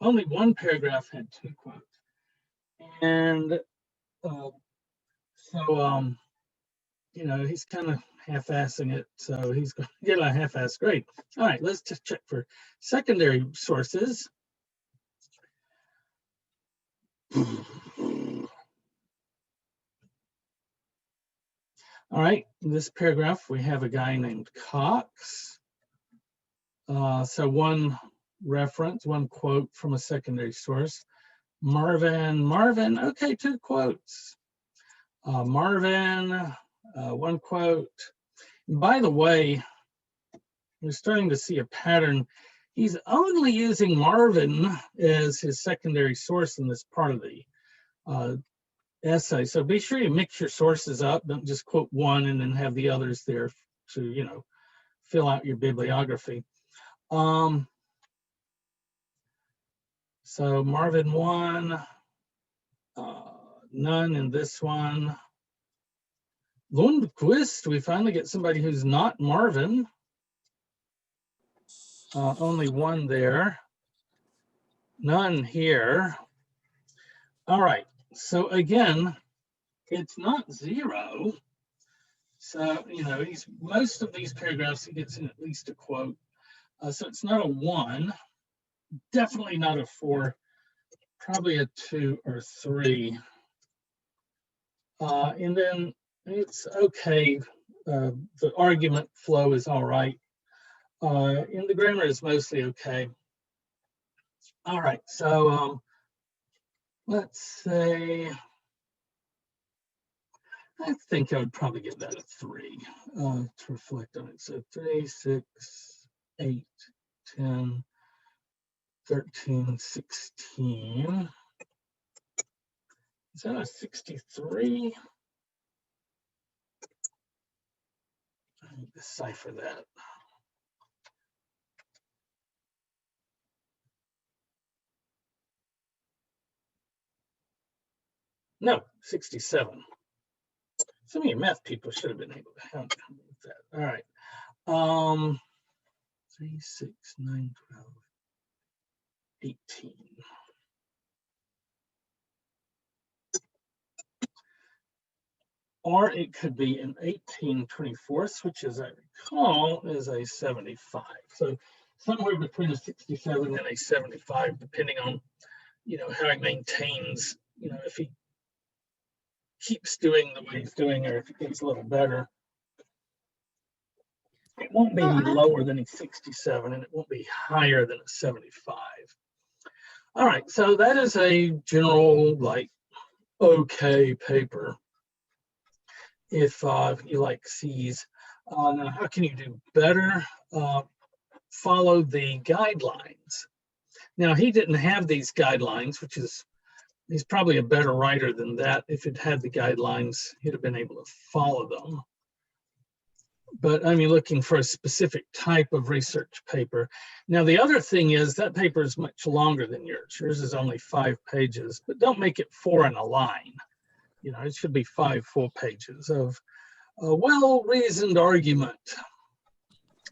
Only 1 paragraph had 2 quotes. And he's kind of half-assing it, so he's going to get a half-ass grade. All right, let's just check for secondary sources. All right, in this paragraph, we have a guy named Cox. So 1 reference, 1 quote from a secondary source. Marvin, okay, 2 quotes. Marvin, 1 quote. And by the way, we're starting to see a pattern. He's only using Marvin as his secondary source in this part of the essay. So be sure you mix your sources up. Don't just quote 1 and then have the others there to, fill out your bibliography. So Marvin 1, none in this one. Lundquist, we finally get somebody who's not Marvin. Only 1 there. None here. All right, so again, it's not 0. So, most of these paragraphs, he gets in at least a quote. So it's not a 1, definitely not a 4, probably a 2 or 3. And then it's okay. The argument flow is all right. And the grammar is mostly okay. All right, so let's say, I think I would probably give that a 3 to reflect on it. So 3, 6, 8, 10, 13, 16. Is that a 63? I need to decipher that. No, 67. Some of you math people should have been able to help me with that. All right. 3, 6, 9, 12, 18. Or it could be an 18/24, which, as I recall, is a 75. So somewhere between a 67 and a 75, depending on, how he maintains, if he keeps doing the way he's doing, or if it gets a little better. It won't be lower than a 67, and it won't be higher than a 75. All right, so that is a general, okay paper. If you like C's. Now, how can you do better? Follow the guidelines. Now, he didn't have these guidelines, which is, he's probably a better writer than that. If it had the guidelines, he'd have been able to follow them. But I'm looking for a specific type of research paper. Now, the other thing is that paper is much longer than yours. Yours is only 5 pages, but don't make it 4 in a line. It should be 5 full pages of a well-reasoned argument.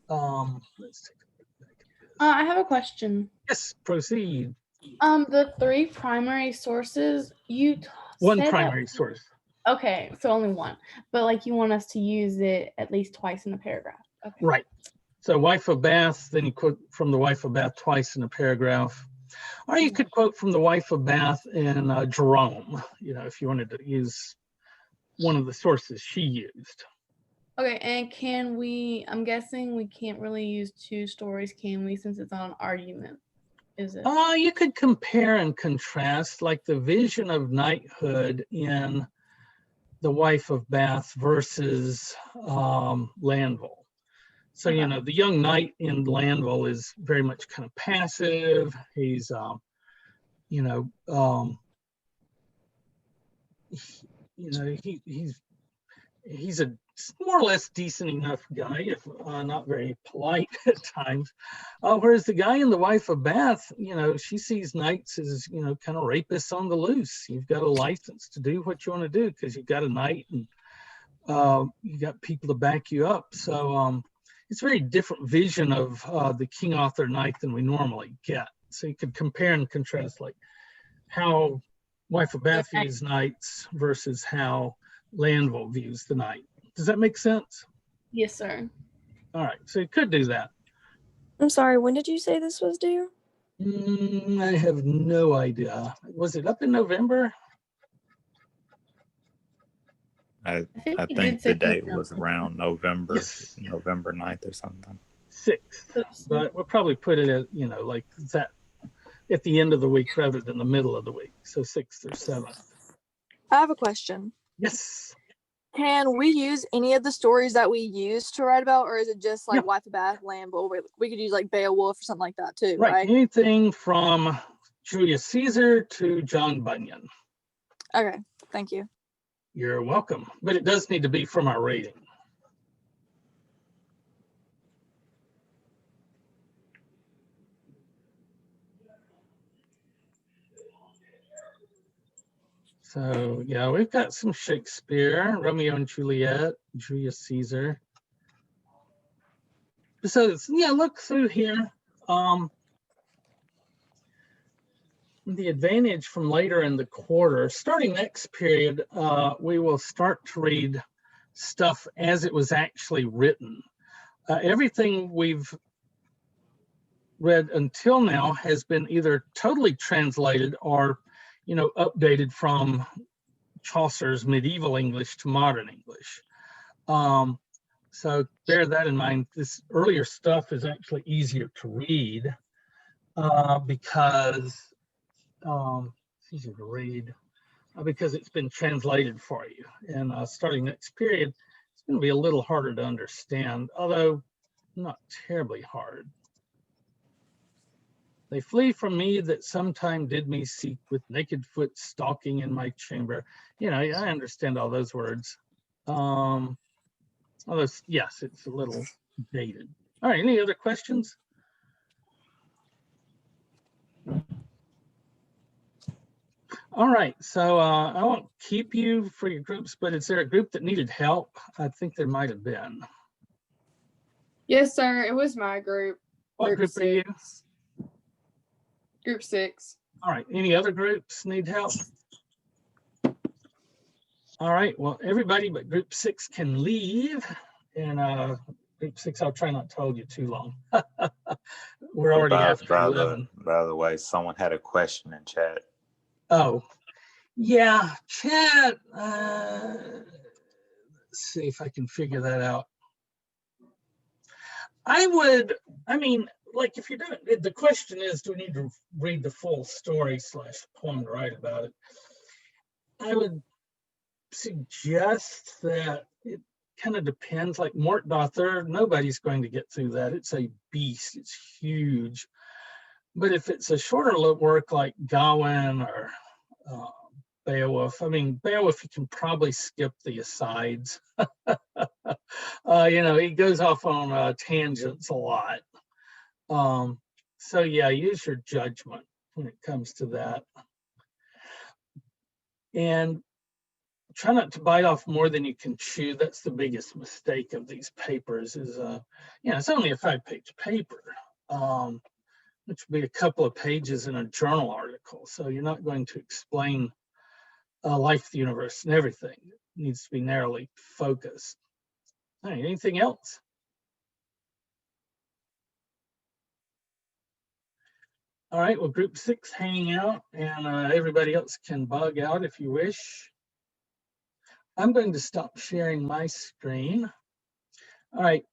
Let's take a look back at this. I have a question. Yes, proceed. The 3 primary sources, One said primary source. Okay, so only one, but you want us to use it at least twice in a paragraph. Okay. Right. So wife of Bath, then you quote from the wife of Bath twice in a paragraph. Or you could quote from the wife of Bath and Jerome, if you wanted to use one of the sources she used. Okay, and I'm guessing we can't really use 2 stories, can we, since it's on an argument, is it? You could compare and contrast, like the vision of knighthood in the wife of Bath versus Lanville. So, the young knight in Lanville is very much kind of passive. He's, he's a more or less decent enough guy, if not very polite at times. Whereas the guy in the wife of Bath, she sees knights as, kind of rapists on the loose. You've got a license to do what you want to do because you've got a knight and you got people to back you up. So it's a very different vision of the King Arthur knight than we normally get. So you could compare and contrast how wife of Bath views knights versus how Lanville views the knight. Does that make sense? Yes, sir. All right, so you could do that. I'm sorry, when did you say this was due? I have no idea. Was it up in November? I think the date was around November 9th or something. 6th, but we'll probably put it at, that at the end of the week rather than the middle of the week. So 6th or 7th. I have a question. Yes. Can we use any of the stories that we used to write about, or is it just Wife of Bath, Lanville? We could use Beowulf or something like that too, right? Anything from Julius Caesar to John Bunyan. Okay, thank you. You're welcome, but it does need to be from our rating. So yeah, we've got some Shakespeare, Romeo and Juliet, Julius Caesar. So look through here. The advantage from later in the quarter, starting next period, we will start to read stuff as it was actually written. Everything we've read until now has been either totally translated or updated from Chaucer's medieval English to modern English. So bear that in mind. This earlier stuff is actually easier to read because it's easier to read because it's been translated for you. And starting next period, it's going to be a little harder to understand, although not terribly hard. They flee from me that sometime did me seek with naked foot stalking in my chamber. You know, I understand all those words. Yes, it's a little dated. All right, any other questions? All right, so I won't keep you for your groups, but is there a group that needed help? I think there might have been. Yes, sir. It was my group. What group are you? Group 6. All right, any other groups need help? All right, well, everybody but group 6 can leave. And group 6, I'll try not to hold you too long. We're already after 11. By the way, someone had a question in chat. Oh, yeah, chat. Let's see if I can figure that out. I mean, like if you're doing, the question is, do we need to read the full story / poem to write about it? I would suggest that it kind of depends, like Morte, nobody's going to get through that. It's a beast, it's huge. But if it's a shorter work like Gawain or Beowulf, I mean, Beowulf, you can probably skip the asides. You know, he goes off on tangents a lot. So yeah, use your judgment when it comes to that. And try not to bite off more than you can chew. That's the biggest mistake of these papers is, you know, it's only a 5-page paper, which would be a couple of pages in a journal article. So you're not going to explain life, the universe, and everything. It needs to be narrowly focused. All right, anything else? All right, well, group 6 hang out, and everybody else can bug out if you wish. I'm going to stop sharing my screen. All right,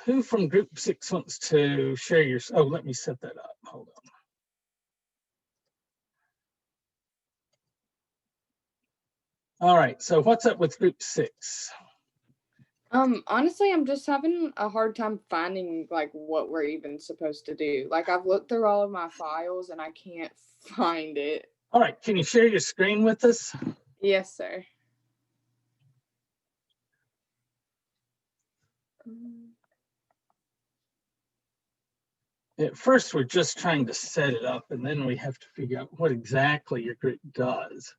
who from group 6 wants to share your, oh, let me set that up, hold on. All right, so what's up with group 6? Honestly, I'm just having a hard time finding like what we're even supposed to do. Like I've looked through all of my files and I can't find it. All right, can you share your screen with us? Yes, sir. At first, we're just trying to set it up, and then we have to figure out what exactly your group does.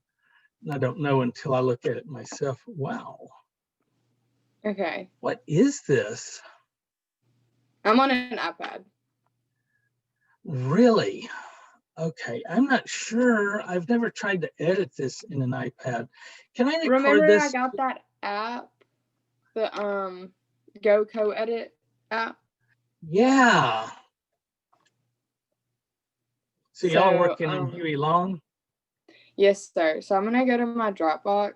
And I don't know until I look at it myself. Wow. Okay. What is this? I'm on an iPad. Really? Okay, I'm not sure. I've never tried to edit this in an iPad. Can I record Remember this? I got that app, the Go Co-Edit app? Yeah. So y'all working in Huey Long? Yes, sir. So I'm gonna go to my Dropbox.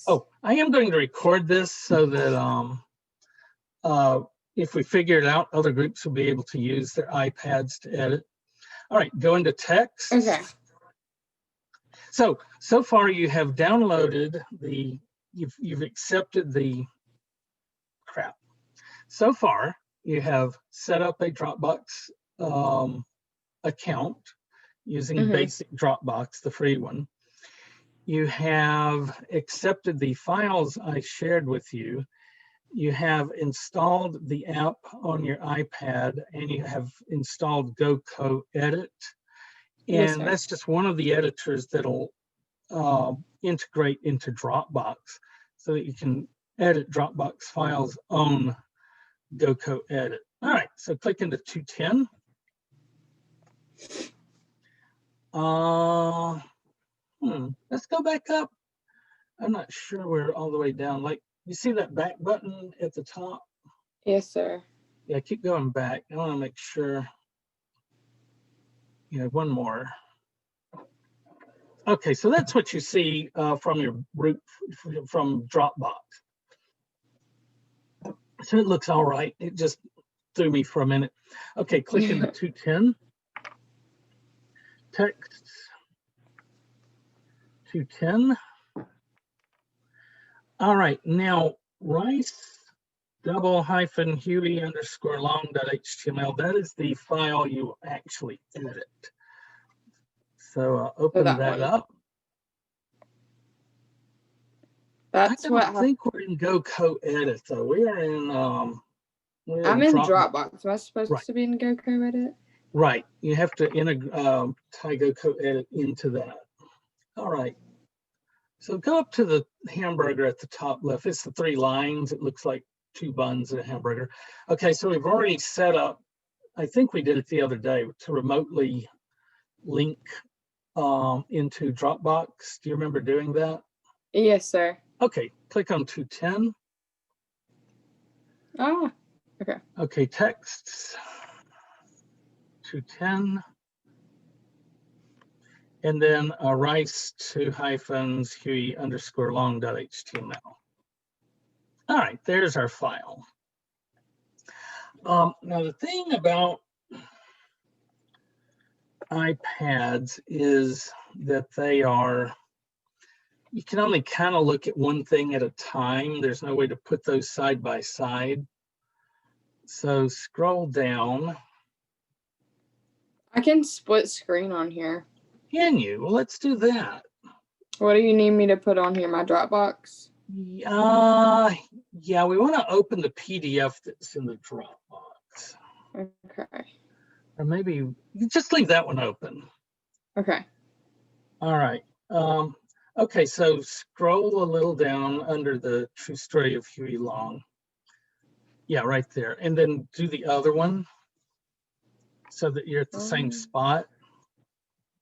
Oh, I am going to record this so that if we figure it out, other groups will be able to use their iPads to edit. All right, go into text. Okay. So far you have downloaded the, you've accepted the crap. So far you have set up a Dropbox account using basic Dropbox, the free one. You have accepted the files I shared with you. You have installed the app on your iPad, and you have installed Go Co-Edit. Yes, And sir. that's just one of the editors that'll integrate into Dropbox so that you can edit Dropbox files on Go Co-Edit. All right, so click into 210. Let's go back up. I'm not sure we're all the way down. Like, you see that back button at the top? Yes, sir. Yeah, keep going back. I want to make sure. You know, one more. Okay, so that's what you see from your root, from Dropbox. So it looks all right. It just threw me for a minute. Okay, click into 210. Text 210. All right, now Rice double-huey_long.html. That is the file you actually edit. So open that that one. up. That's I what don't think we're in Go Co-Edit though. We are in I'm in Dropbox. Am I supposed Right. to be in Go Co-Edit? Right. You have to tie Go Co-Edit into that. All right. So go up to the hamburger at the top left. It's the 3 lines. It looks like 2 buns and a hamburger. Okay, so we've already set up, I think we did it the other day, to remotely link into Dropbox. Do you remember doing that? Yes, sir. Okay, click on 210. Ah, okay. Okay, texts, 210. And then rice to hyphens huey_long.html. All right, there's our file. Now the thing about iPads is that you can only kind of look at one thing at a time. There's no way to put those side by side. So scroll down. I can split screen on here. Can you? Well, let's do that. What do you need me to put on here? My Dropbox? Yeah, we want to open the PDF that's in the Dropbox. Okay. Or maybe you just leave that one open. Okay. All right. Okay, so scroll a little down under the True Story of Huey Long. Yeah, right there. And then do the other one so that you're at the same spot.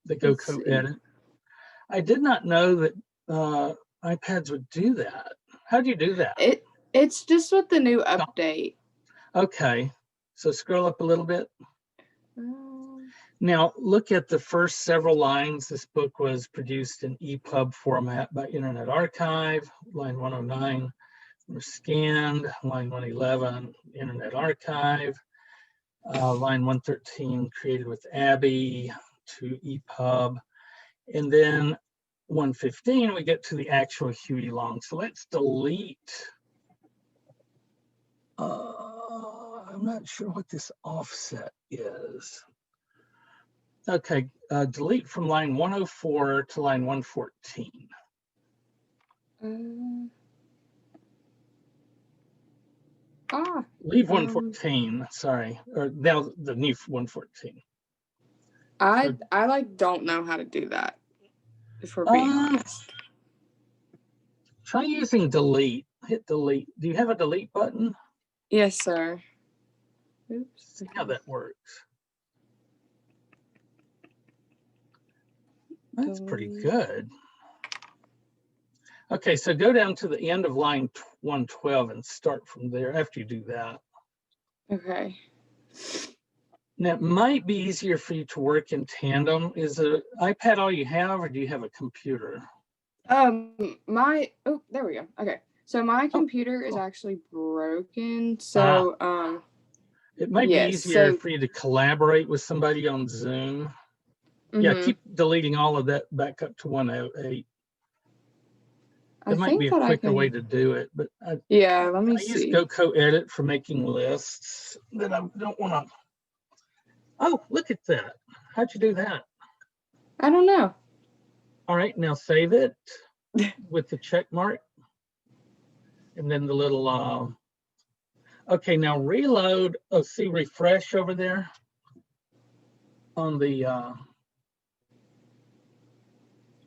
The Go Co-Edit. I did not know that iPads would do that. How do you do that? It's just with the new update. Okay, so scroll up a little bit. Now look at the first several lines. This book was produced in EPUB format by Internet Archive. Line 109 were scanned. Line 111, Internet Archive. Line 113 created with Abby to EPUB. And then 115, we get to the actual Huey Long. So let's delete. I'm not sure what this offset is. Okay, delete from line 104 to line 114. Leave 114, sorry, or now the new 114. I like don't know how to do that, if we're being honest. Try using delete. Hit delete. Do you have a delete button? Yes, sir. Oops. See how that works. That's pretty good. Okay, so go down to the end of line 112 and start from there after you do that. Okay. Now, it might be easier for you to work in tandem. Is an iPad all you have, or do you have a computer? There we go. Okay. So my computer is actually broken. So, it might be easier for you to collaborate with somebody on Zoom. Yeah, keep deleting all of that back up to 108. It might be a quicker way to do it, but let me see. I use Go Co-Edit for making lists that I don't want to. Oh, look at that. How'd you do that? I don't know. All right, now save it with the check mark. And then the little, okay, now reload. Oh, see refresh over there on the,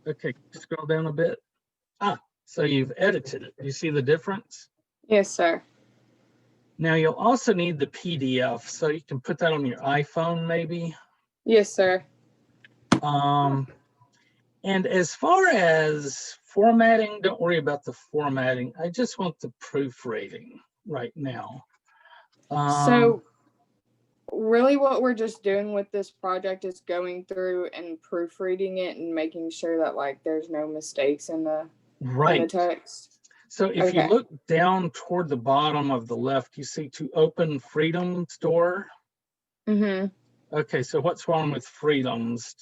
okay, scroll down a bit. So you've edited it. You see the difference? Yes, sir. Now you'll also need the PDF, so you can put that on your iPhone maybe. Yes, sir. And as far as formatting, don't worry about the formatting. I just want the proofreading right now. So really what we're just doing with this project is going through and proofreading it and making sure that like there's no mistakes in the text. So if you look down toward the bottom of the left, you see to open Freedom Store. Okay, so what's wrong with Freedoms?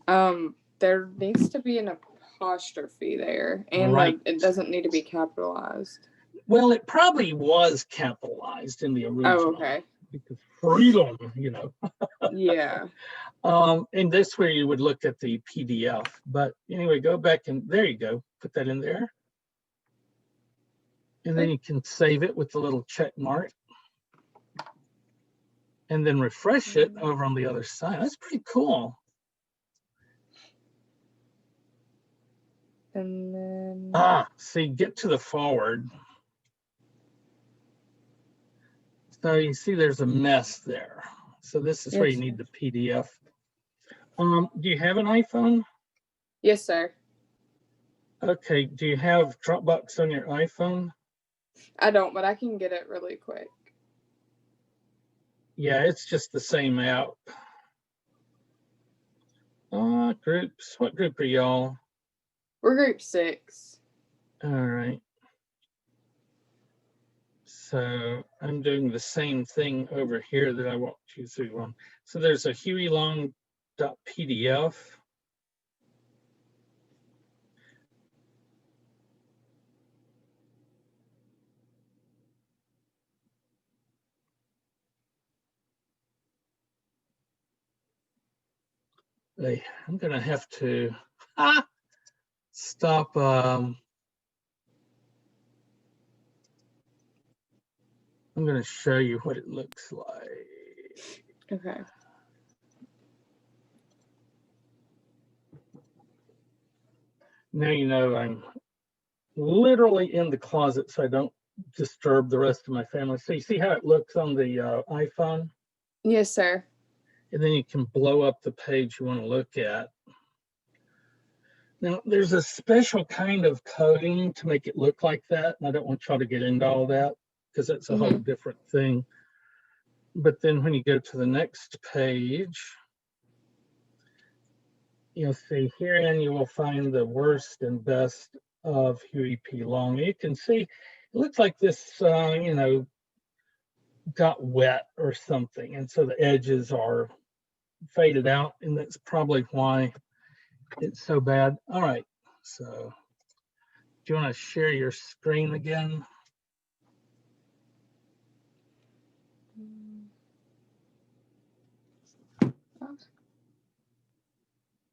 There needs to be an apostrophe there, and it doesn't need to be capitalized. Well, it probably was capitalized in the original. Oh, okay. Because freedom, Yeah. And that's where you would look at the PDF. But anyway, go back and there you go. Put that in there. And then you can save it with the little check mark. And then refresh it over on the other side. That's pretty cool. And then See, get to the forward. So you see there's a mess there. So this is where you need the PDF. Do you have an iPhone? Yes, sir. Okay, do you have Dropbox on your iPhone? I don't, but I can get it really quick. Yeah, it's just the same app. Groups. What group are y'all? We're group 6. All right. So I'm doing the same thing over here that I walked you through on. So there's a hueylong.pdf. I'm going to have to stop. I'm going to show you what it looks like. Okay. Now you know I'm literally in the closet so I don't disturb the rest of my family. So you see how it looks on the iPhone? Yes, sir. And then you can blow up the page you want to look at. Now, there's a special kind of coding to make it look like that. And I don't want y'all to get into all that because that's a whole different thing. But then when you go to the next page, you'll see herein you will find the worst and best of Huey P. Long. You can see it looks like this, got wet or something. And so the edges are faded out, and that's probably why it's so bad. All right, so do you want to share your screen again?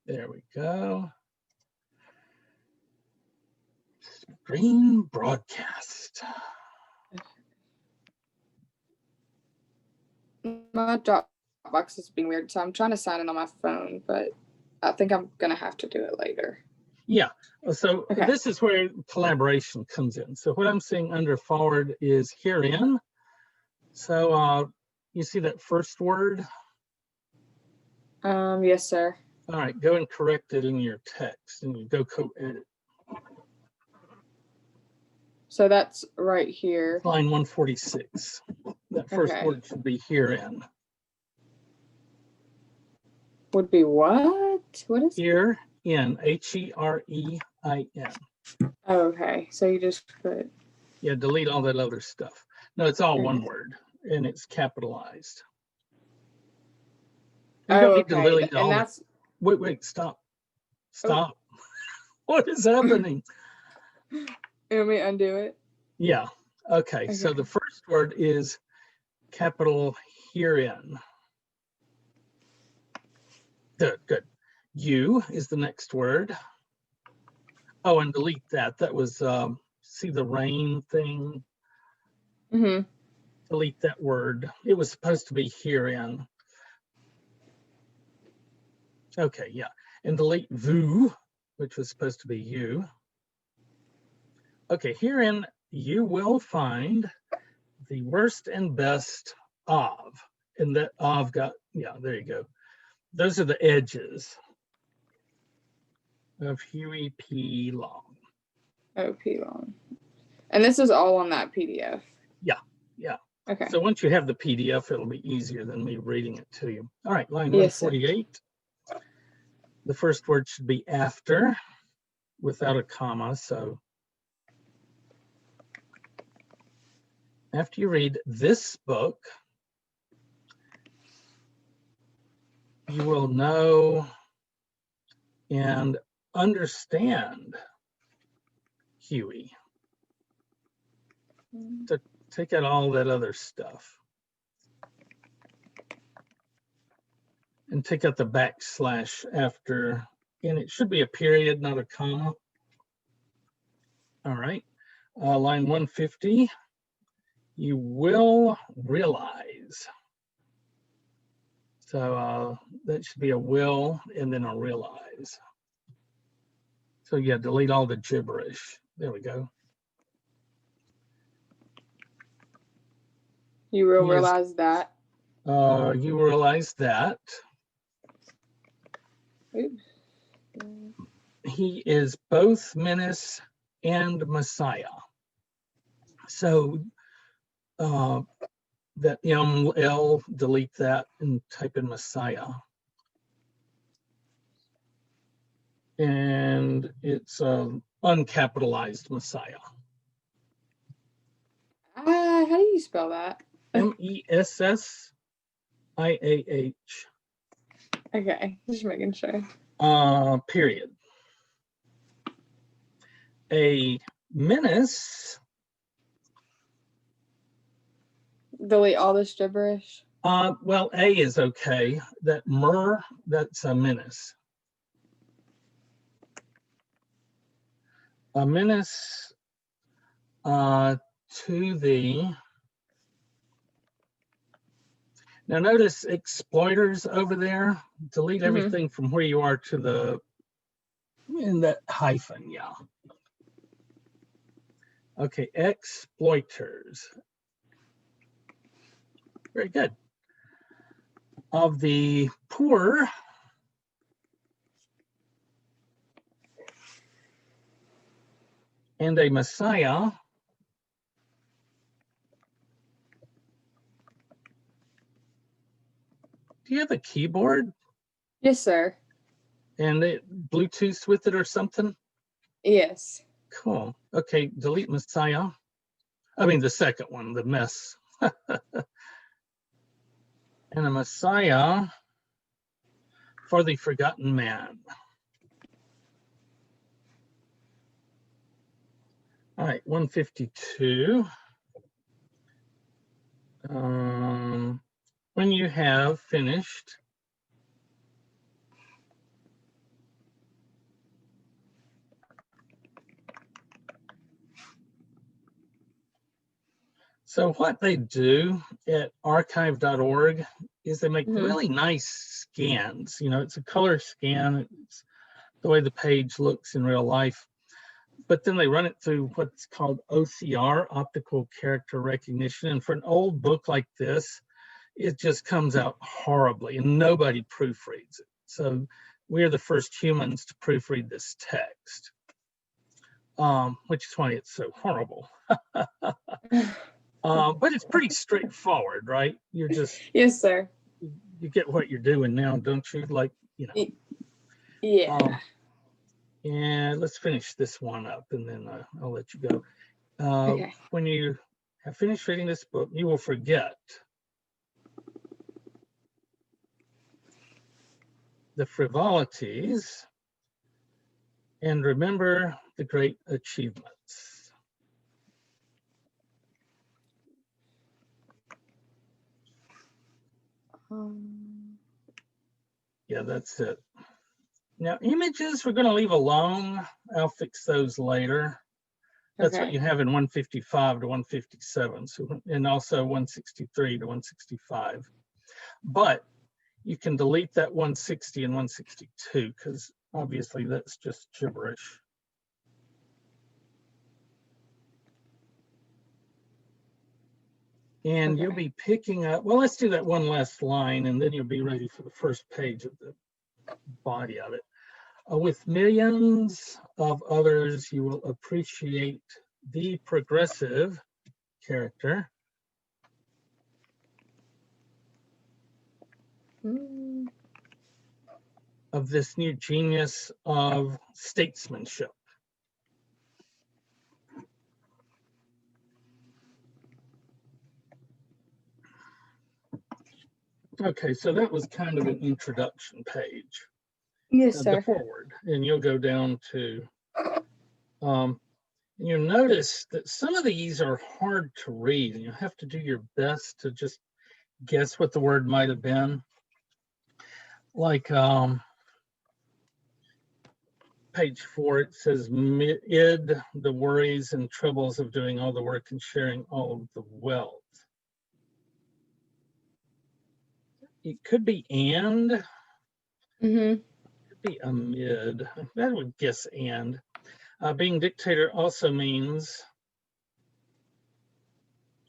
There we go. Screen broadcast. My Dropbox is being weird, so I'm trying to sign in on my phone, but I think I'm going to have to do it later. Yeah, so This is where collaboration comes in. So what I'm seeing under forward is herein. So you see that first word? Yes, sir. All right, go and correct it in your text and you go co-edit. So that's right here. Line 146. That first word should be herein. Would be what? What is here in Herein? Oh, okay. So you just put. Yeah, delete all that other stuff. No, it's all one word and it's capitalized. You don't need to delete all that. Wait, stop. Stop. Oh. What is happening? Let me undo it. Yeah. Okay. So the first word is capital herein. Good. You is the next word. Oh, and delete that. That was, see the rain thing? Delete that word. It was supposed to be herein. Okay, yeah. And delete vous, which was supposed to be you. Okay, herein you will find the worst and best of. And that of got, yeah, there you go. Those are the edges of Huey P. Long. Oh, P. Long. And this is all on that PDF. Yeah. Okay. So once you have the PDF, it'll be easier than me reading it to you. All right, line 148. The first word should be after without a comma. So after you read this book, you will know and understand Huey. to take out all that other stuff. And take out the backslash after, and it should be a period, not a comma. All right, line 150, you will realize. So that should be a will and then a realize. So yeah, delete all the gibberish. There we go. You will realize that. You realize that. Oops. He is both menace and Messiah. So that ML, delete that and type in Messiah. And it's uncapitalized Messiah. How do you spell that? MESSIAH. Okay, just making sure. Period. A menace. Delete all this gibberish. Well, A is okay. That that's a menace. A menace to the. Now notice exploiters over there. Delete everything from where you are to the, in that hyphen, yeah. Okay, exploiters. Very good. Of the poor and a Messiah. Do you have a keyboard? Yes, sir. And Bluetooth with it or something? Yes. Cool. Okay, delete Messiah. I mean the second one, the mess. And a Messiah for the forgotten man. All right, 152. When you have finished, so what they do at archive.org is they make really nice scans. You know, it's a color scan. It's the way the page looks in real life. But then they run it through what's called OCR, optical character recognition. And for an old book like this, it just comes out horribly and nobody proofreads it. So we're the first humans to proofread this text, which is why it's so horrible. But it's pretty straightforward, right? You're just, yes, sir. You get what you're doing now, don't you? Like, you know. Yeah. And let's finish this one up and then I'll let you go. Okay. When you have finished reading this book, you will forget the frivolities and remember the great achievements. Yeah, that's it. Now, images we're going to leave alone. I'll fix those later. That's what you have in 155 to 157, so, and also 163 to 165. But you can delete that 160 and 162 because obviously that's just gibberish. And you'll be picking up, well, let's do that one last line and then you'll be ready for the first page of the body of it. With millions of others, you will appreciate the progressive character of this new genius of statesmanship. Okay, so that was kind of an introduction page. Yes, sir. The forward, and you'll go down to, And you'll notice that some of these are hard to read, and you have to do your best to just guess what the word might have been. Like page 4, it says, id, the worries and troubles of doing all the work and sharing all of the wealth. It could be and. Mm-hmm. Could be amid. I would guess and. Being dictator also means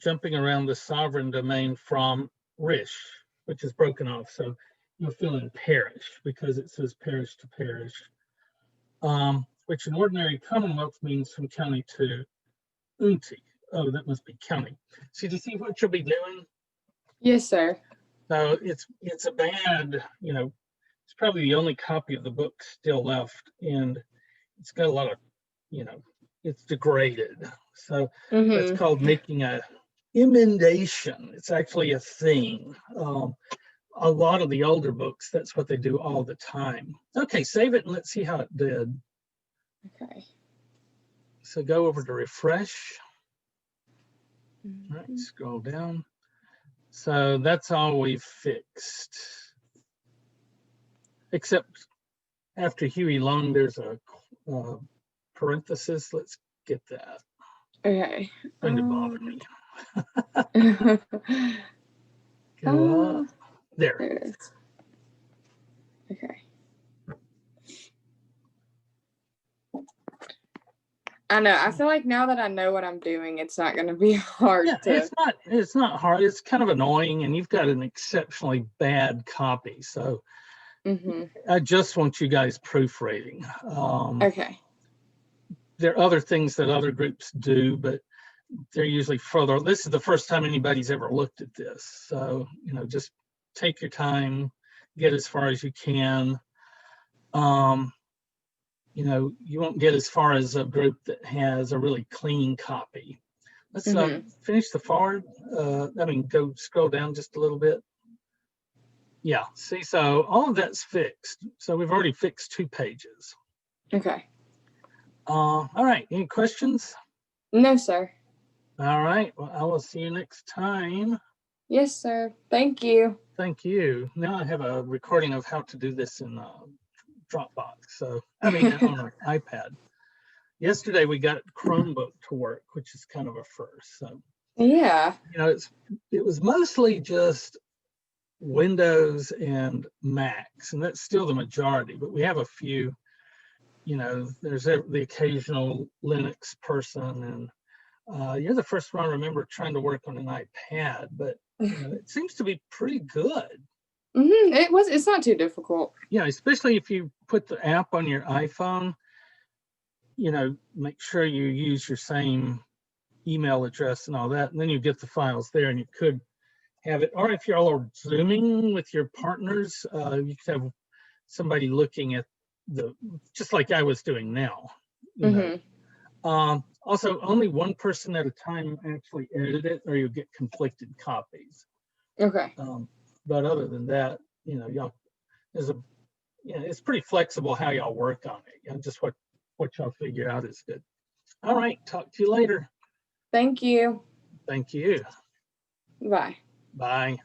jumping around the sovereign domain from rish, which is broken off. So you'll fill in parish because it says parish to parish, which in ordinary commonwealth means from county to unti. Oh, that must be county. So do you see what you'll be doing? Yes, sir. So it's a bad, you know, it's probably the only copy of the book still left, and it's got a lot of, you know, it's degraded. So it's called making a emendation. It's actually a thing. A lot of the older books, that's what they do all the time. Okay, save it and let's see how it did. Okay. So go over to refresh. All right, scroll down. So that's all we've fixed. Except after Huey Long, there's a parenthesis. Let's get that. Okay. It's going to bother me. Go up. There. There it is. Okay. I know. I feel like now that I know what I'm doing, it's not going to be hard to. It's not hard. It's kind of annoying, and you've got an exceptionally bad copy. So I just want you guys proofreading. Okay. There are other things that other groups do, but they're usually further. This is the first time anybody's ever looked at this. So, you know, just take your time, get as far as you can. You know, you won't get as far as a group that has a really clean copy. Let's finish the forward. Go scroll down just a little bit. Yeah, see, so all of that's fixed. So we've already fixed 2 pages. Okay. All right, any questions? No, sir. All right, well, I will see you next time. Yes, sir. Thank you. Thank you. Now I have a recording of how to do this in Dropbox. So, I mean, on an iPad. Yesterday we got Chromebook to work, which is kind of a first. So, Yeah. you know, it was mostly just Windows and Macs, and that's still the majority, but we have a few, you know, there's the occasional Linux person, and you're the first one I remember trying to work on an iPad, but you know, it seems to be pretty good. It's not too difficult. Yeah, especially if you put the app on your iPhone, you know, make sure you use your same email address and all that, and then you get the files there, and you could have it, or if you're all Zooming with your partners, you could have somebody looking at just like I was doing now. You know. Also, only one person at a time actually edit it, or you'll get conflicted copies. Okay. But other than that, you know, it's pretty flexible how y'all work on it. You know, just what y'all figure out is good. All right, talk to you later. Thank you. Thank you. Bye. Bye.